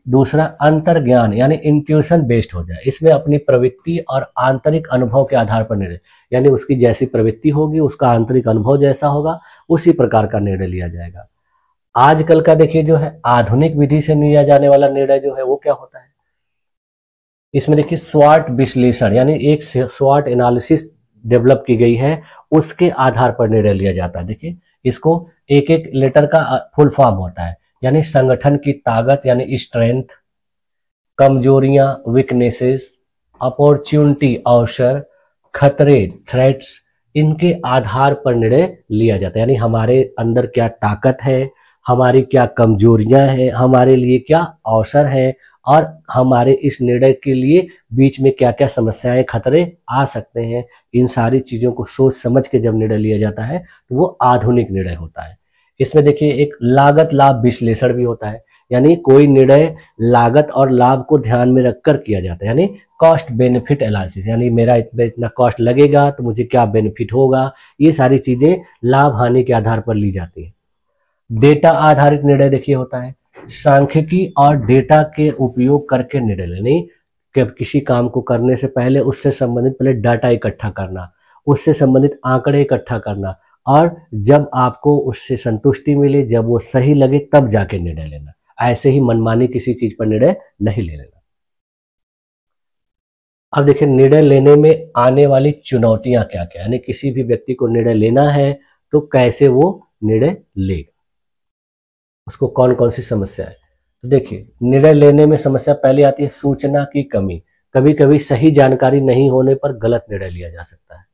दूसरा, अंतर्ज्ञान यानी इंट्यूशन बेस्ड हो जाए, इसमें अपनी प्रवृत्ति और आंतरिक अनुभव के आधार पर निर्णय, यानी उसकी जैसी प्रवृत्ति होगी, उसका आंतरिक अनुभव जैसा होगा, उसी प्रकार का निर्णय लिया जाएगा। आजकल का देखिए जो है आधुनिक विधि से लिया जाने वाला निर्णय जो है वो क्या होता है, इसमें देखिए स्वॉट विश्लेषण, यानी एक स्वॉट एनालिसिस डेवलप की गई है, उसके आधार पर निर्णय लिया जाता है। देखिए, इसको एक एक लेटर का फुल फॉर्म होता है, यानी संगठन की ताकत यानी स्ट्रेंथ, कमजोरियां वीकनेसेस, अपॉर्चुनिटी अवसर, खतरे थ्रेट्स, इनके आधार पर निर्णय लिया जाता है। यानी हमारे अंदर क्या ताकत है, हमारी क्या कमजोरियां हैं, हमारे लिए क्या अवसर है और हमारे इस निर्णय के लिए बीच में क्या क्या समस्याएं, खतरे आ सकते हैं, इन सारी चीज़ों को सोच समझ के जब निर्णय लिया जाता है तो वो आधुनिक निर्णय होता है। इसमें देखिए एक लागत लाभ विश्लेषण भी होता है, यानी कोई निर्णय लागत और लाभ को ध्यान में रखकर किया जाता है, यानी कॉस्ट बेनिफिट एनालिसिस, यानी मेरा इतना इतना कॉस्ट लगेगा तो मुझे क्या बेनिफिट होगा, ये सारी चीज़ें लाभ हानि के आधार पर ली जाती है। डेटा आधारित निर्णय देखिए होता है, सांख्यिकी और डेटा के उपयोग करके निर्णय लेने, कि किसी काम को करने से पहले उससे संबंधित पहले डाटा इकट्ठा करना, उससे संबंधित आंकड़े इकट्ठा करना, और जब आपको उससे संतुष्टि मिले, जब वो सही लगे, तब जाके निर्णय लेना। ऐसे ही मनमानी किसी चीज पर निर्णय नहीं ले लेना। अब देखिए निर्णय लेने में आने वाली चुनौतियां क्या क्या, यानी किसी भी व्यक्ति को निर्णय लेना है तो कैसे वो निर्णय लेगा, उसको कौन कौन सी समस्या है। तो देखिए निर्णय लेने में समस्या पहले आती है सूचना की कमी, कभी कभी सही जानकारी नहीं होने पर गलत निर्णय लिया जा सकता है।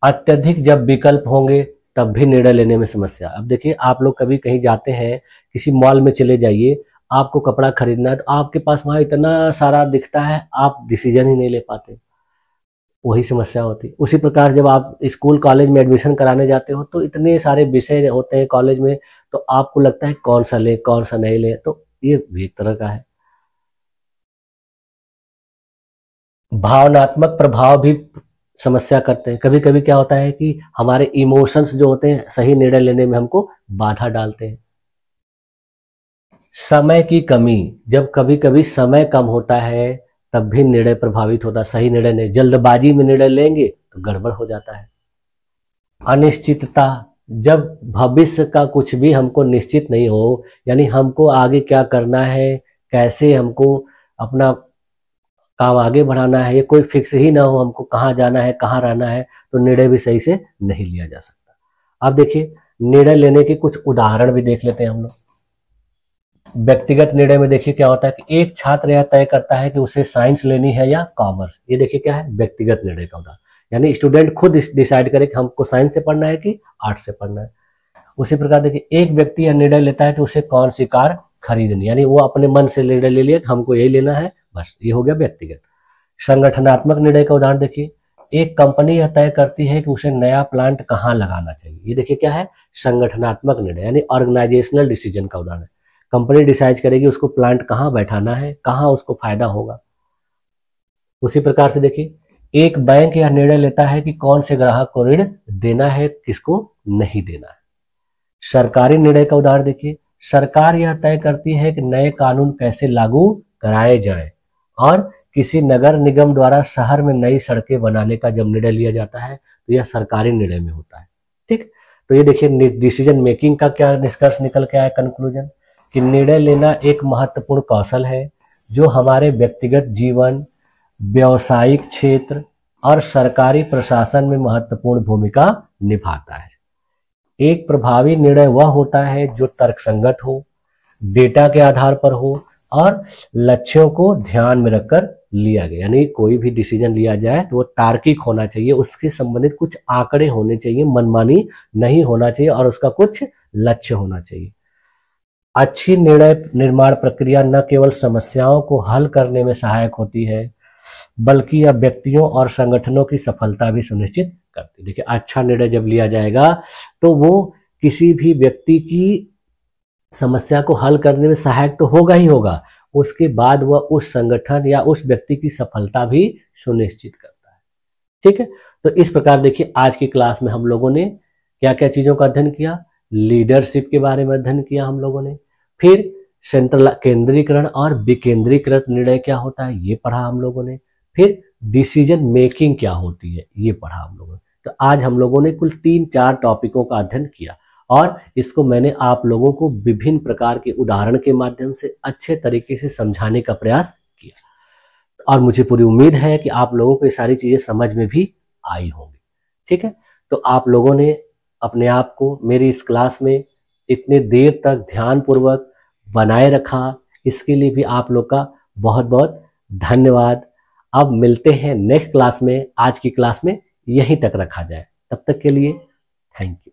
अत्यधिक जब विकल्प होंगे तब भी निर्णय लेने में समस्या। अब देखिए आप लोग कभी कहीं जाते हैं, किसी मॉल में चले जाइए, आपको कपड़ा खरीदना है तो आपके पास वहां इतना सारा दिखता है, आप डिसीजन ही नहीं ले पाते, वही समस्या होती है। उसी प्रकार जब आप स्कूल कॉलेज में एडमिशन कराने जाते हो तो इतने सारे विषय होते हैं कॉलेज में, तो आपको लगता है कौन सा ले कौन सा नहीं ले, तो ये भी एक तरह का है। भावनात्मक प्रभाव भी समस्या करते हैं। कभी कभी क्या होता है कि हमारे इमोशंस जो होते हैं सही निर्णय लेने में हमको बाधा डालते हैं। समय की कमी, जब कभी कभी समय कम होता है तब भी निर्णय प्रभावित होता है, सही निर्णय नहीं, जल्दबाजी में निर्णय लेंगे तो गड़बड़ हो जाता है। अनिश्चितता, जब भविष्य का कुछ भी हमको निश्चित नहीं हो, यानी हमको आगे क्या करना है, कैसे हमको अपना काम आगे बढ़ाना है, ये कोई फिक्स ही ना हो, हमको कहाँ जाना है कहाँ रहना है, तो निर्णय भी सही से नहीं लिया जा सकता। अब देखिए निर्णय लेने के कुछ उदाहरण भी देख लेते हैं हम लोग। व्यक्तिगत निर्णय में देखिए क्या होता है कि एक छात्र यह तय करता है कि उसे साइंस लेनी है या कॉमर्स, ये देखिए क्या है व्यक्तिगत निर्णय का उदाहरण, यानी स्टूडेंट खुद डिसाइड करे कि हमको साइंस से पढ़ना है कि आर्ट्स से पढ़ना है। उसी प्रकार देखिए एक व्यक्ति यह निर्णय लेता है कि उसे कौन सी कार खरीदनी, यानी वो अपने मन से निर्णय ले लिया कि हमको यही लेना है, बस ये हो गया व्यक्तिगत। संगठनात्मक निर्णय का उदाहरण देखिए, एक कंपनी यह तय करती है कि उसे नया प्लांट कहाँ लगाना चाहिए, ये देखिए क्या है संगठनात्मक निर्णय, यानी ऑर्गेनाइजेशनल डिसीजन का उदाहरण है। कंपनी डिसाइड करेगी उसको प्लांट कहाँ बैठाना है, कहाँ उसको फायदा होगा। उसी प्रकार से देखिए एक बैंक यह निर्णय लेता है कि कौन से ग्राहक को ऋण देना है, किसको नहीं देना है। सरकारी निर्णय का उदाहरण देखिए, सरकार यह तय करती है कि नए कानून कैसे लागू कराए जाएं, और किसी नगर निगम द्वारा शहर में नई सड़कें बनाने का जब निर्णय लिया जाता है तो यह सरकारी निर्णय में होता है। ठीक, तो ये देखिए डिसीजन मेकिंग का क्या निष्कर्ष निकल के आया, कंक्लूजन, कि निर्णय लेना एक महत्वपूर्ण कौशल है जो हमारे व्यक्तिगत जीवन, व्यावसायिक क्षेत्र और सरकारी प्रशासन में महत्वपूर्ण भूमिका निभाता है। एक प्रभावी निर्णय वह होता है जो तर्कसंगत हो, डेटा के आधार पर हो और लक्ष्यों को ध्यान में रखकर लिया गया, यानी कोई भी डिसीजन लिया जाए तो वो तार्किक होना चाहिए, उससे संबंधित कुछ आंकड़े होने चाहिए, मनमानी नहीं होना चाहिए और उसका कुछ लक्ष्य होना चाहिए। अच्छी निर्णय निर्माण प्रक्रिया न केवल समस्याओं को हल करने में सहायक होती है बल्कि यह व्यक्तियों और संगठनों की सफलता भी सुनिश्चित करती है। देखिए अच्छा निर्णय जब लिया जाएगा तो वो किसी भी व्यक्ति की समस्या को हल करने में सहायक तो होगा ही होगा, उसके बाद वह उस संगठन या उस व्यक्ति की सफलता भी सुनिश्चित करता है। ठीक है, तो इस प्रकार देखिए आज की क्लास में हम लोगों ने क्या क्या चीजों का अध्ययन किया, लीडरशिप के बारे में अध्ययन किया हम लोगों ने, फिर सेंट्रल केंद्रीकरण और विकेंद्रीकृत निर्णय क्या होता है ये पढ़ा हम लोगों ने, फिर डिसीजन मेकिंग क्या होती है ये पढ़ा हम लोगों ने। तो आज हम लोगों ने कुल 3-4 टॉपिकों का अध्ययन किया और इसको मैंने आप लोगों को विभिन्न प्रकार के उदाहरण के माध्यम से अच्छे तरीके से समझाने का प्रयास किया और मुझे पूरी उम्मीद है कि आप लोगों को ये सारी चीजें समझ में भी आई होंगी। ठीक है, तो आप लोगों ने अपने आप को मेरी इस क्लास में इतने देर तक ध्यानपूर्वक बनाए रखा, इसके लिए भी आप लोग का बहुत बहुत धन्यवाद। अब मिलते हैं नेक्स्ट क्लास में, आज की क्लास में यहीं तक रखा जाए, तब तक के लिए थैंक यू।